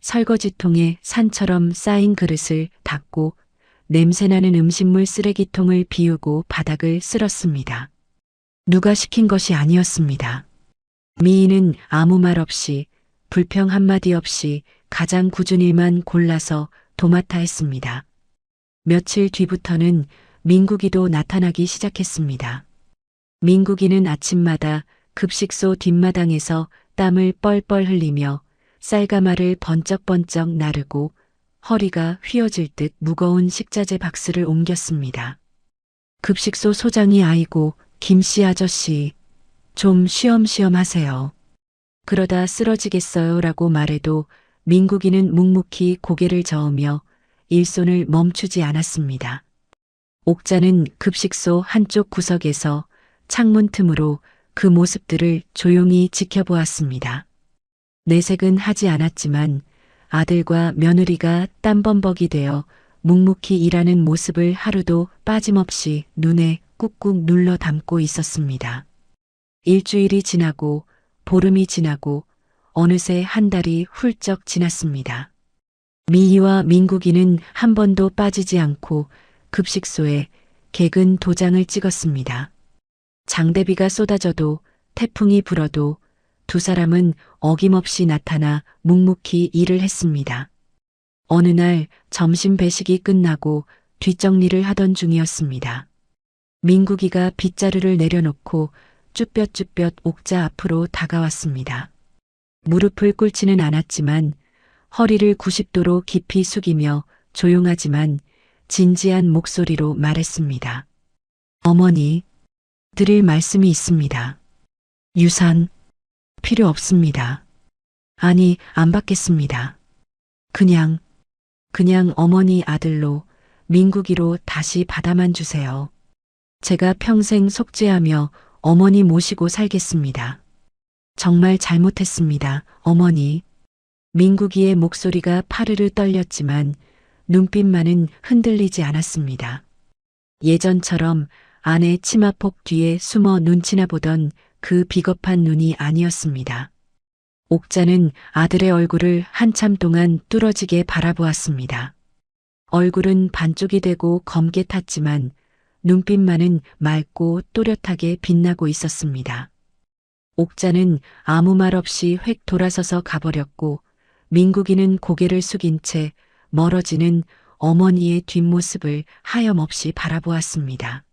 설거지통에 산처럼 쌓인 그릇을 닦고 냄새나는 음식물 쓰레기통을 비우고 바닥을 쓸었습니다. 누가 시킨 것이 아니었습니다. 미희는 아무 말 없이 불평 한마디 없이 가장 굳은 일만 골라서 도맡아 했습니다. 며칠 뒤부터는 민국이도 나타나기 시작했습니다. 민국이는 아침마다 급식소 뒷마당에서 땀을 뻘뻘 흘리며 쌀가마를 번쩍번쩍 나르고 허리가 휘어질 듯 무거운 식자재 박스를 옮겼습니다. 급식소 소장이 아이고 김씨 아저씨 좀 쉬엄쉬엄 하세요. 그러다 쓰러지겠어요 라고 말해도 민국이는 묵묵히 고개를 저으며 일손을 멈추지 않았습니다. 옥자는 급식소 한쪽 구석에서 창문 틈으로 그 모습들을 조용히 지켜보았습니다. 내색은 하지 않았지만 아들과 며느리가 땀범벅이 되어 묵묵히 일하는 모습을 하루도 빠짐없이 눈에 꾹꾹 눌러 담고 있었습니다. 일주일이 지나고 보름이 지나고 어느새 한 달이 훌쩍 지났습니다. 미희와 민국이는 한 번도 빠지지 않고 급식소에 개근 도장을 찍었습니다. 장대비가 쏟아져도 태풍이 불어도 두 사람은 어김없이 나타나 묵묵히 일을 했습니다. 어느 날 점심 배식이 끝나고 뒷정리를 하던 중이었습니다. 민국이가 빗자루를 내려놓고 쭈뼛쭈뼛 옥자 앞으로 다가왔습니다. 무릎을 꿇지는 않았지만 허리를 90도로 깊이 숙이며 조용하지만 진지한 목소리로 말했습니다. 어머니, 드릴 말씀이 있습니다. 유산 필요 없습니다. 아니, 안 받겠습니다. 그냥 어머니 아들로 민국이로 다시 받아만 주세요. 제가 평생 속죄하며 어머니 모시고 살겠습니다. 정말 잘못했습니다, 어머니. 민국이의 목소리가 파르르 떨렸지만 눈빛만은 흔들리지 않았습니다. 예전처럼 아내 치마폭 뒤에 숨어 눈치나 보던 그 비겁한 눈이 아니었습니다. 옥자는 아들의 얼굴을 한참 동안 뚫어지게 바라보았습니다. 얼굴은 반쪽이 되고 검게 탔지만 눈빛만은 맑고 또렷하게 빛나고 있었습니다. 옥자는 아무 말 없이 획 돌아서서 가버렸고 민국이는 고개를 숙인 채 멀어지는 어머니의 뒷모습을 하염없이 바라보았습니다.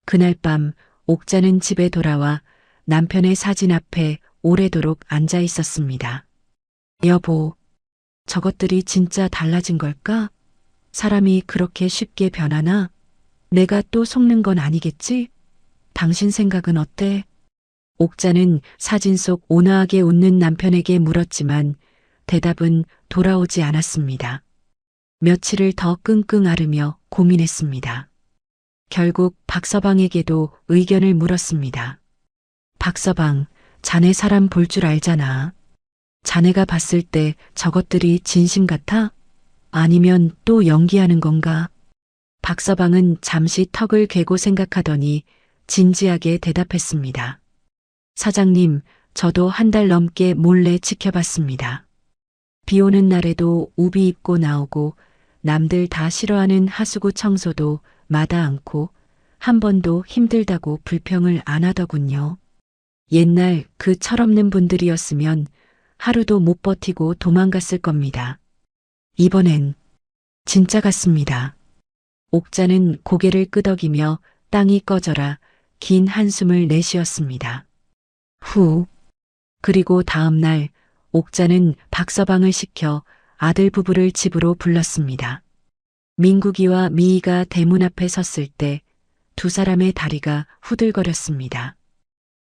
그날 밤 옥자는 집에 돌아와 남편의 사진 앞에 오래도록 앉아 있었습니다. 여보, 저것들이 진짜 달라진 걸까? 사람이 그렇게 쉽게 변하나? 내가 또 속는 건 아니겠지? 당신 생각은 어때? 옥자는 사진 속 온화하게 웃는 남편에게 물었지만 대답은 돌아오지 않았습니다. 며칠을 더 끙끙 앓으며 고민했습니다. 결국 박서방에게도 의견을 물었습니다. 박서방, 자네 사람 볼 줄 알잖아. 자네가 봤을 때 저것들이 진심 같아? 아니면 또 연기하는 건가? 박서방은 잠시 턱을 괴고 생각하더니 진지하게 대답했습니다. 사장님, 저도 한 달 넘게 몰래 지켜봤습니다. 비 오는 날에도 우비 입고 나오고 남들 다 싫어하는 하수구 청소도 마다 않고 한 번도 힘들다고 불평을 안 하더군요. 옛날 그 철없는 분들이었으면 하루도 못 버티고 도망갔을 겁니다. 이번엔 진짜 같습니다. 옥자는 고개를 끄덕이며 땅이 꺼져라 긴 한숨을 내쉬었습니다. 그리고 다음 날 옥자는 박서방을 시켜 아들 부부를 집으로 불렀습니다. 민국이와 미희가 대문 앞에 섰을 때 두 사람의 다리가 후들거렸습니다.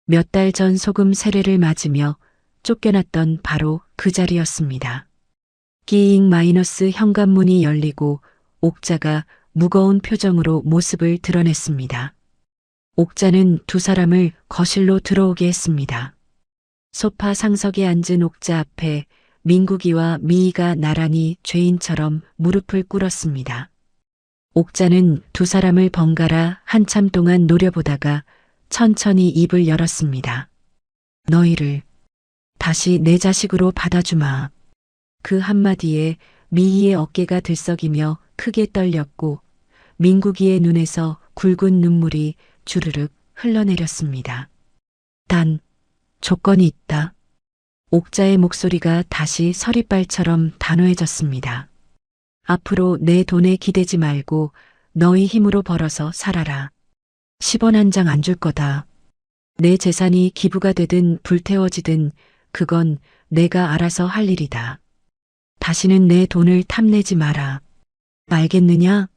몇 달 전 소금 세례를 맞으며 쫓겨났던 바로 그 자리였습니다. 끼잉 마이너스 현관문이 열리고 옥자가 무거운 표정으로 모습을 드러냈습니다. 옥자는 두 사람을 거실로 들어오게 했습니다. 소파 상석에 앉은 옥자 앞에 민국이와 미희가 나란히 죄인처럼 무릎을 꿇었습니다. 옥자는 두 사람을 번갈아 한참 동안 노려보다가 천천히 입을 열었습니다. 너희를 다시 내 자식으로 받아주마. 그 한마디에 미희의 어깨가 들썩이며 크게 떨렸고 민국이의 눈에서 굵은 눈물이 주르륵 흘러내렸습니다. 단 조건이 있다. 옥자의 목소리가 다시 서리발처럼 단호해졌습니다. 앞으로 내 돈에 기대지 말고 너희 힘으로 벌어서 살아라. 10원 한 장 안 줄 거다. 내 재산이 기부가 되든 불태워지든 그건 내가 알아서 할 일이다. 다시는 내 돈을 탐내지 마라. 알겠느냐?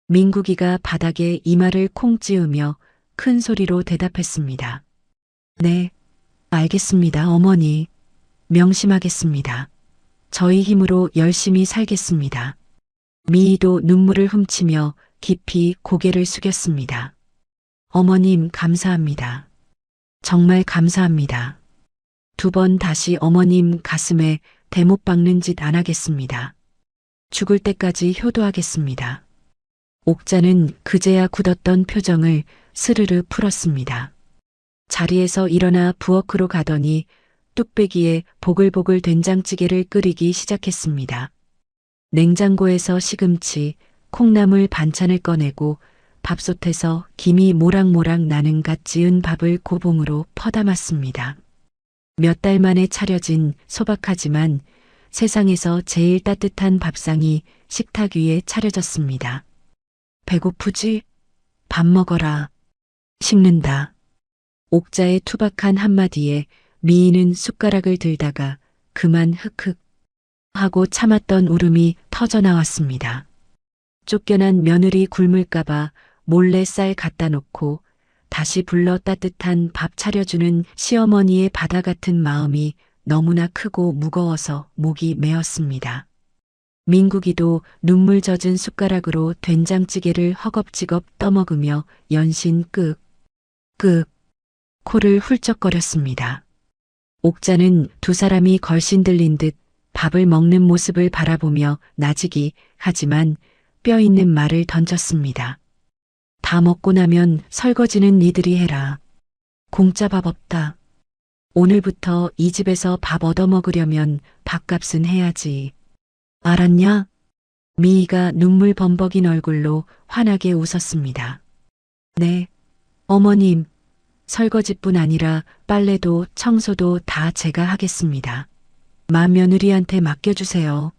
민국이가 바닥에 이마를 콩 찌으며 큰 소리로 대답했습니다. 네, 알겠습니다, 어머니. 명심하겠습니다. 저희 힘으로 열심히 살겠습니다. 미희도 눈물을 훔치며 깊이 고개를 숙였습니다. 어머님 감사합니다. 정말 감사합니다. 두 번 다시 어머님 가슴에 대못 박는 짓 안 하겠습니다. 죽을 때까지 효도하겠습니다. 옥자는 그제야 굳었던 표정을 스르르 풀었습니다. 자리에서 일어나 부엌으로 가더니 뚝배기에 보글보글 된장찌개를 끓이기 시작했습니다. 냉장고에서 시금치, 콩나물 반찬을 꺼내고 밥솥에서 김이 모락모락 나는 갓 지은 밥을 고봉으로 퍼담았습니다. 몇 달 만에 차려진 소박하지만 세상에서 제일 따뜻한 밥상이 식탁 위에 차려졌습니다. 배고프지? 밥 먹어라. 식는다. 옥자의 투박한 한마디에 미희는 숟가락을 들다가 그만 흑흑 하고 참았던 울음이 터져나왔습니다. 쫓겨난 며느리 굶을까봐 몰래 쌀 갖다 놓고 다시 불러 따뜻한 밥 차려주는 시어머니의 바다 같은 마음이 너무나 크고 무거워서 목이 메었습니다. 민국이도 눈물 젖은 숟가락으로 된장찌개를 허겁지겁 떠먹으며 연신 끄 코를 훌쩍거렸습니다. 옥자는 두 사람이 걸신 들린 듯 밥을 먹는 모습을 바라보며 나지기 하지만 뼈 있는 말을 던졌습니다. 다 먹고 나면 설거지는 니들이 해라. 공짜 밥 없다. 오늘부터 이 집에서 밥 얻어먹으려면 밥값은 해야지. 알았냐? 미희가 눈물 범벅인 얼굴로 환하게 웃었습니다. 네, 어머님. 설거지뿐 아니라 빨래도 청소도 다 제가 하겠습니다. 맏며느리한테 맡겨주세요.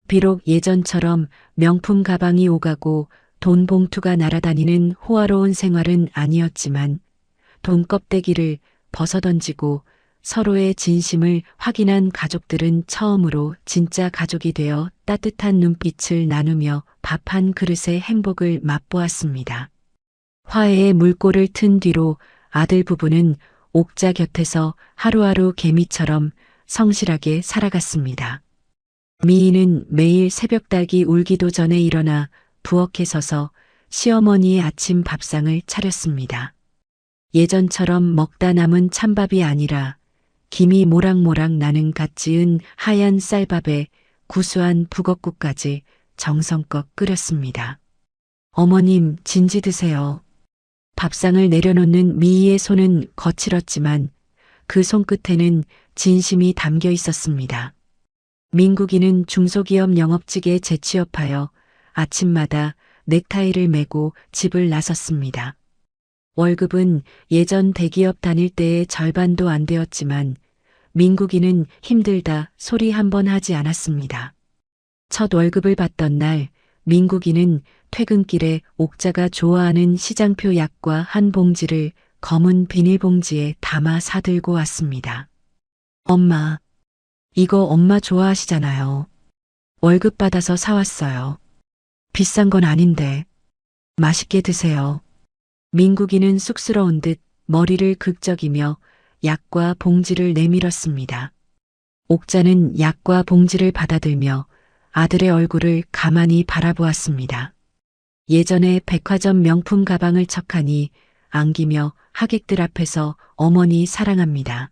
비록 예전처럼 명품 가방이 오가고 돈 봉투가 날아다니는 호화로운 생활은 아니었지만 돈 껍데기를 벗어던지고 서로의 진심을 확인한 가족들은 처음으로 진짜 가족이 되어 따뜻한 눈빛을 나누며 밥 한 그릇의 행복을 맛보았습니다. 화해의 물꼬를 튼 뒤로 아들 부부는 옥자 곁에서 하루하루 개미처럼 성실하게 살아갔습니다. 미희는 매일 새벽닭이 울기도 전에 일어나 부엌에 서서 시어머니의 아침 밥상을 차렸습니다. 예전처럼 먹다 남은 찬밥이 아니라 김이 모락모락 나는 갓 지은 하얀 쌀밥에 구수한 북엇국까지 정성껏 끓였습니다. 어머님 진지 드세요. 밥상을 내려놓는 미희의 손은 거칠었지만 그 손끝에는 진심이 담겨 있었습니다. 민국이는 중소기업 영업직에 재취업하여 아침마다 넥타이를 메고 집을 나섰습니다. 월급은 예전 대기업 다닐 때의 절반도 안 되었지만 민국이는 힘들다 소리 한 번 하지 않았습니다. 첫 월급을 받던 날 민국이는 퇴근길에 옥자가 좋아하는 시장표 약과 한 봉지를 검은 비닐봉지에 담아 사들고 왔습니다. 엄마, 이거 엄마 좋아하시잖아요. 월급 받아서 사왔어요. 비싼 건 아닌데. 맛있게 드세요. 민국이는 쑥스러운 듯 머리를 극적이며 약과 봉지를 내밀었습니다. 옥자는 약과 봉지를 받아들며 아들의 얼굴을 가만히 바라보았습니다. 예전에 백화점 명품 가방을 척하니 안기며 하객들 앞에서 어머니 사랑합니다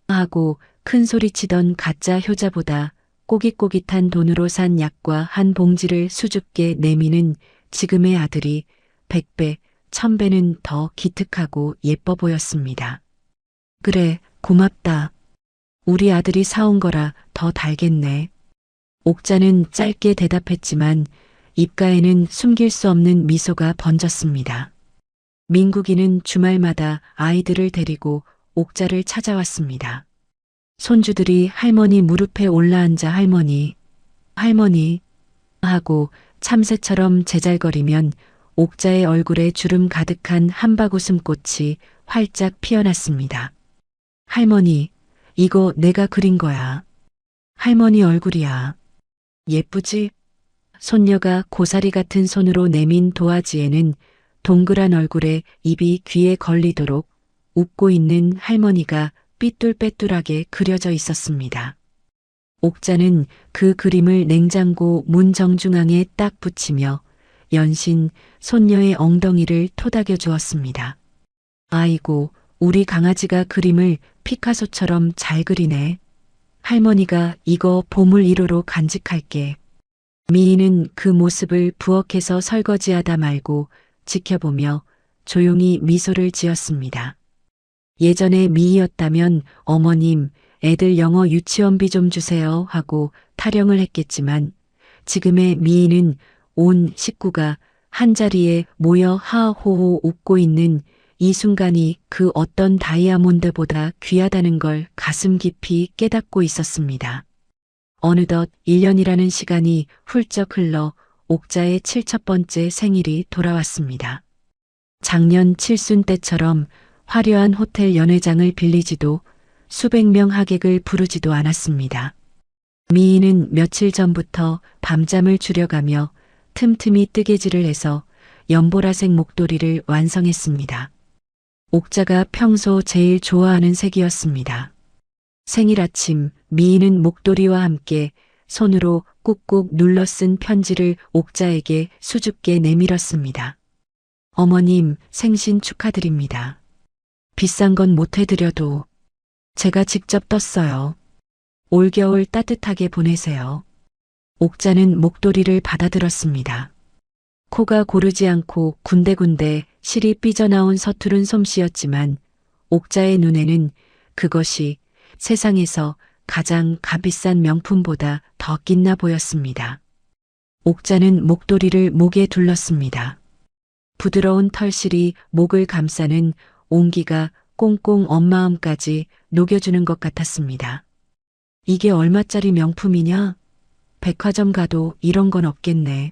하고 큰 소리치던 가짜 효자보다 꼬깃꼬깃한 돈으로 산 약과 한 봉지를 수줍게 내미는 지금의 아들이 100배, 1000배는 더 기특하고 예뻐 보였습니다. 그래, 고맙다. 우리 아들이 사온 거라 더 달겠네. 옥자는 짧게 대답했지만 입가에는 숨길 수 없는 미소가 번졌습니다. 민국이는 주말마다 아이들을 데리고 옥자를 찾아왔습니다. 손주들이 할머니 무릎에 올라앉아 할머니 하고 참새처럼 제잘거리면 옥자의 얼굴에 주름 가득한 한박웃음꽃이 활짝 피어났습니다. 할머니, 이거 내가 그린 거야. 할머니 얼굴이야. 예쁘지? 손녀가 고사리 같은 손으로 내민 도화지에는 동그란 얼굴에 입이 귀에 걸리도록 웃고 있는 할머니가 삐뚤빼뚤하게 그려져 있었습니다. 옥자는 그 그림을 냉장고 문 정중앙에 딱 붙이며 연신 손녀의 엉덩이를 토닥여 주었습니다. 아이고, 우리 강아지가 그림을 피카소처럼 잘 그리네. 할머니가 이거 보물 1호로 간직할게. 미희는 그 모습을 부엌에서 설거지하다 말고 지켜보며 조용히 미소를 지었습니다. 예전에 미희였다면 어머님, 애들 영어 유치원비 좀 주세요 하고 타령을 했겠지만 지금의 미희는 온 식구가 한자리에 모여 하호호 웃고 있는 이 순간이 그 어떤 다이아몬드보다 귀하다는 걸 가슴 깊이 깨닫고 있었습니다. 어느덧 1년이라는 시간이 훌쩍 흘러 옥자의 7번째 생일이 돌아왔습니다. 작년 칠순 때처럼 화려한 호텔 연회장을 빌리지도 수백 명 하객을 부르지도 않았습니다. 미희는 며칠 전부터 밤잠을 줄여가며 틈틈이 뜨개질을 해서 연보라색 목도리를 완성했습니다. 옥자가 평소 제일 좋아하는 색이었습니다. 생일 아침 미희는 목도리와 함께 손으로 꾹꾹 눌러 쓴 편지를 옥자에게 수줍게 내밀었습니다. 어머님, 생신 축하드립니다. 비싼 건 못 해드려도 제가 직접 떴어요. 올겨울 따뜻하게 보내세요. 옥자는 목도리를 받아들었습니다. 코가 고르지 않고 군데군데 실이 삐져나온 서투른 솜씨였지만 옥자의 눈에는 그것이 세상에서 가장 값비싼 명품보다 더 빛나 보였습니다. 옥자는 목도리를 목에 둘렀습니다. 부드러운 털실이 목을 감싸는 온기가 꽁꽁 엄마음까지 녹여주는 것 같았습니다. 이게 얼마짜리 명품이냐? 백화점 가도 이런 건 없겠네.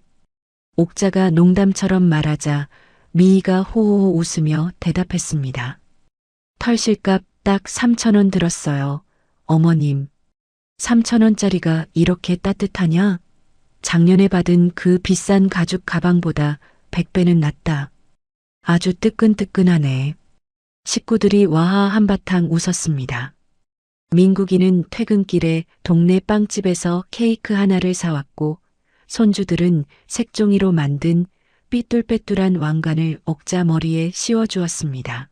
옥자가 농담처럼 말하자 미희가 호호호 웃으며 대답했습니다. 털실값 딱 3,000원 들었어요. 어머님, 3,000원짜리가 이렇게 따뜻하냐? 작년에 받은 그 비싼 가죽 가방보다 100배는 낫다. 아주 뜨끈뜨끈하네. 식구들이 와하 한바탕 웃었습니다. 민국이는 퇴근길에 동네 빵집에서 케이크 하나를 사왔고 손주들은 색종이로 만든 삐뚤빼뚤한 왕관을 옥자 머리에 씌워주었습니다.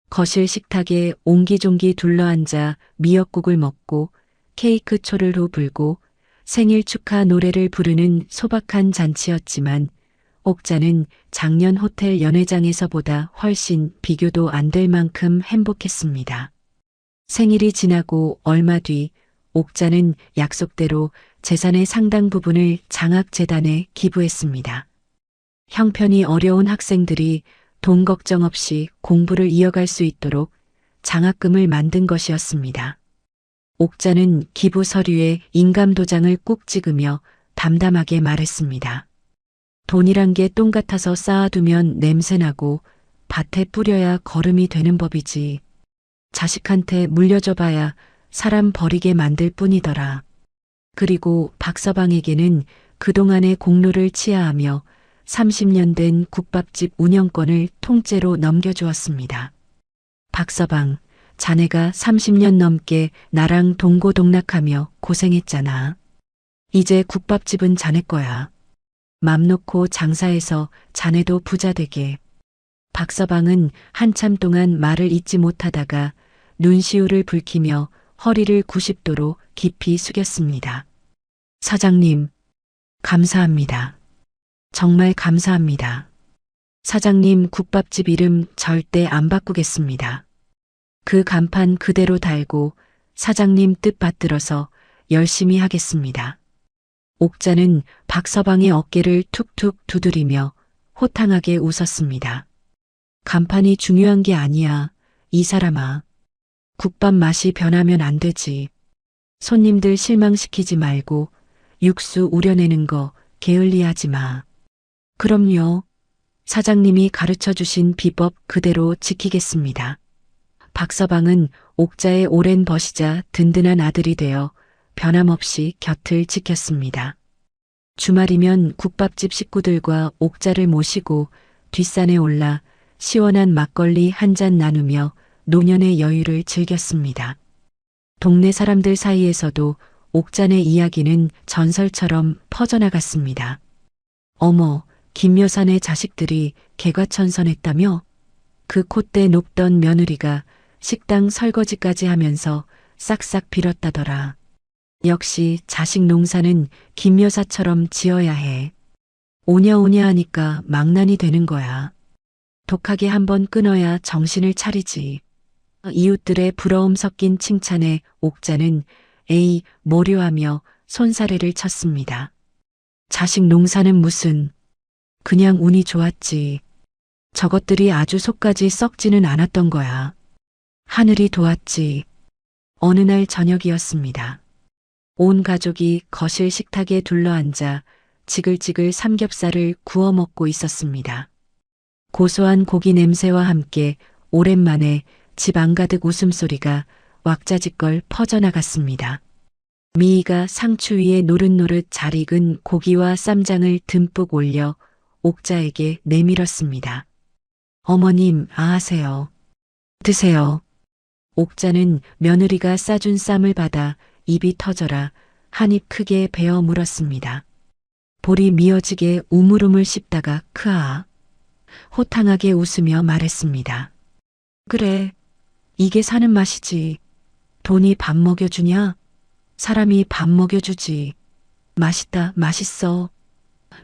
거실 식탁에 옹기종기 둘러앉아 미역국을 먹고 케이크 초를 불고 생일 축하 노래를 부르는 소박한 잔치였지만 옥자는 작년 호텔 연회장에서보다 훨씬 비교도 안 될 만큼 행복했습니다. 생일이 지나고 얼마 뒤 옥자는 약속대로 재산의 상당 부분을 장학재단에 기부했습니다. 형편이 어려운 학생들이 돈 걱정 없이 공부를 이어갈 수 있도록 장학금을 만든 것이었습니다. 옥자는 기부 서류에 인감도장을 꾹 찍으며 담담하게 말했습니다. 돈이란 게 똥 같아서 쌓아두면 냄새나고 밭에 뿌려야 거름이 되는 법이지. 자식한테 물려줘 봐야 사람 버리게 만들 뿐이더라. 그리고 박서방에게는 그동안의 공로를 치하하며 30년 된 국밥집 운영권을 통째로 넘겨주었습니다. 박서방, 자네가 30년 넘게 나랑 동고동락하며 고생했잖아. 이제 국밥집은 자네 거야. 맘 놓고 장사해서 자네도 부자 되게. 박서방은 한참 동안 말을 잇지 못하다가 눈시울을 붉히며 허리를 90도로 깊이 숙였습니다. 사장님, 감사합니다. 정말 감사합니다. 사장님 국밥집 이름 절대 안 바꾸겠습니다. 그 간판 그대로 달고 사장님 뜻 받들어서 열심히 하겠습니다. 옥자는 박서방의 어깨를 툭툭 두드리며 호탕하게 웃었습니다. 간판이 중요한 게 아니야, 이 사람아. 국밥 맛이 변하면 안 되지. 손님들 실망시키지 말고 육수 우려내는 거 게을리하지 마. 그럼요. 사장님이 가르쳐 주신 비법 그대로 지키겠습니다. 박서방은 옥자의 오랜 벗이자 든든한 아들이 되어 변함없이 곁을 지켰습니다. 주말이면 국밥집 식구들과 옥자를 모시고 뒷산에 올라 시원한 막걸리 한 잔 나누며 노년의 여유를 즐겼습니다. 동네 사람들 사이에서도 옥잔의 이야기는 전설처럼 퍼져나갔습니다. 어머, 김여사네 자식들이 개과천선했다며? 그 콧대 높던 며느리가 식당 설거지까지 하면서 싹싹 빌었다더라. 역시 자식 농사는 김여사처럼 지어야 해. 오냐오냐 하니까 망난이 되는 거야. 독하게 한번 끊어야 정신을 차리지. 이웃들의 부러움 섞인 칭찬에 옥자는 에이 모료하며 손사래를 쳤습니다. 자식 농사는 무슨, 그냥 운이 좋았지. 저것들이 아주 속까지 썩지는 않았던 거야. 하늘이 도왔지. 어느 날 저녁이었습니다. 온 가족이 거실 식탁에 둘러앉아 지글지글 삼겹살을 구워 먹고 있었습니다. 고소한 고기 냄새와 함께 오랜만에 집 안가득 웃음소리가 왁자지껄 퍼져나갔습니다. 미희가 상추 위에 노릇노릇 잘 익은 고기와 쌈장을 듬뿍 올려 옥자에게 내밀었습니다. 어머님, 아하세요. 드세요. 옥자는 며느리가 싸준 쌈을 받아 입이 터져라 한 입 크게 베어 물었습니다. 볼이 미어지게 우물우물 씹다가 크아. 호탕하게 웃으며 말했습니다. 그래, 이게 사는 맛이지. 돈이 밥 먹여주냐? 사람이 밥 먹여주지. 맛있다, 맛있어.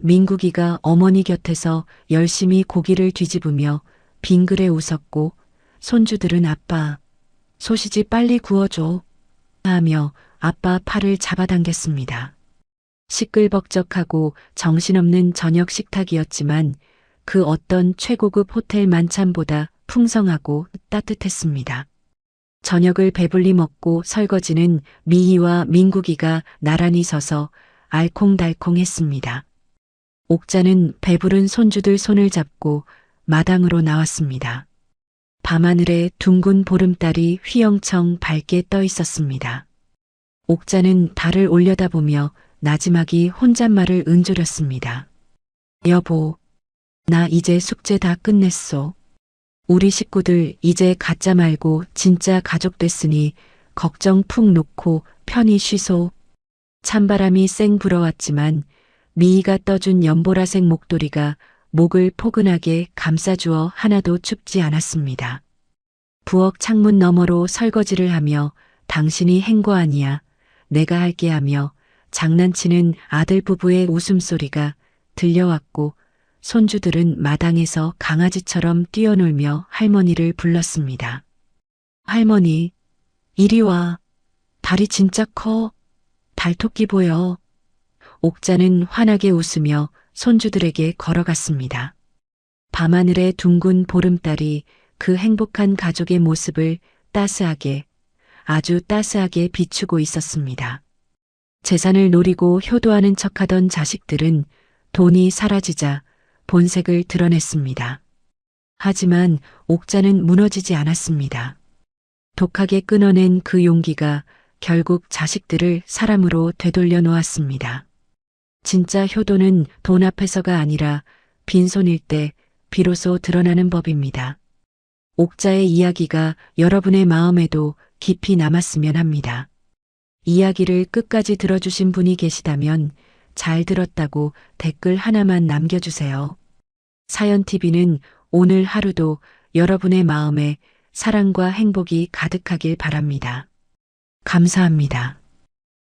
민국이가 어머니 곁에서 열심히 고기를 뒤집으며 빙그레 웃었고 손주들은 아빠, 소시지 빨리 구워줘 하며 아빠 팔을 잡아당겼습니다. 시끌벅적하고 정신없는 저녁 식탁이었지만 그 어떤 최고급 호텔 만찬보다 풍성하고 따뜻했습니다. 저녁을 배불리 먹고 설거지는 미희와 민국이가 나란히 서서 알콩달콩했습니다. 옥자는 배부른 손주들 손을 잡고 마당으로 나왔습니다. 밤하늘에 둥근 보름달이 휘영청 밝게 떠 있었습니다. 옥자는 달을 올려다보며 나지막이 혼잣말을 은조렸습니다. 여보, 나 이제 숙제 다 끝냈어. 우리 식구들 이제 가짜 말고 진짜 가족 됐으니 걱정 푹 놓고 편히 쉬소. 찬바람이 쌩 불어왔지만 미희가 떠준 연보라색 목도리가 목을 포근하게 감싸주어 하나도 춥지 않았습니다. 부엌 창문 너머로 설거지를 하며 당신이 행거 아니야, 내가 할게 하며 장난치는 아들 부부의 웃음소리가 들려왔고 손주들은 마당에서 강아지처럼 뛰어놀며 할머니를 불렀습니다. 할머니, 이리 와. 달이 진짜 커. 달토끼 보여. 옥자는 환하게 웃으며 손주들에게 걸어갔습니다. 밤하늘의 둥근 보름달이 그 행복한 가족의 모습을 따스하게, 아주 따스하게 비추고 있었습니다. 재산을 노리고 효도하는 척하던 자식들은 돈이 사라지자 본색을 드러냈습니다. 하지만 옥자는 무너지지 않았습니다. 독하게 끊어낸 그 용기가 결국 자식들을 사람으로 되돌려 놓았습니다. 진짜 효도는 돈 앞에서가 아니라 빈손일 때 비로소 드러나는 법입니다. 옥자의 이야기가 여러분의 마음에도 깊이 남았으면 합니다. 이야기를 끝까지 들어주신 분이 계시다면 잘 들었다고 댓글 하나만 남겨주세요. 사연TV는 오늘 하루도 여러분의 마음에 사랑과 행복이 가득하길 바랍니다. 감사합니다.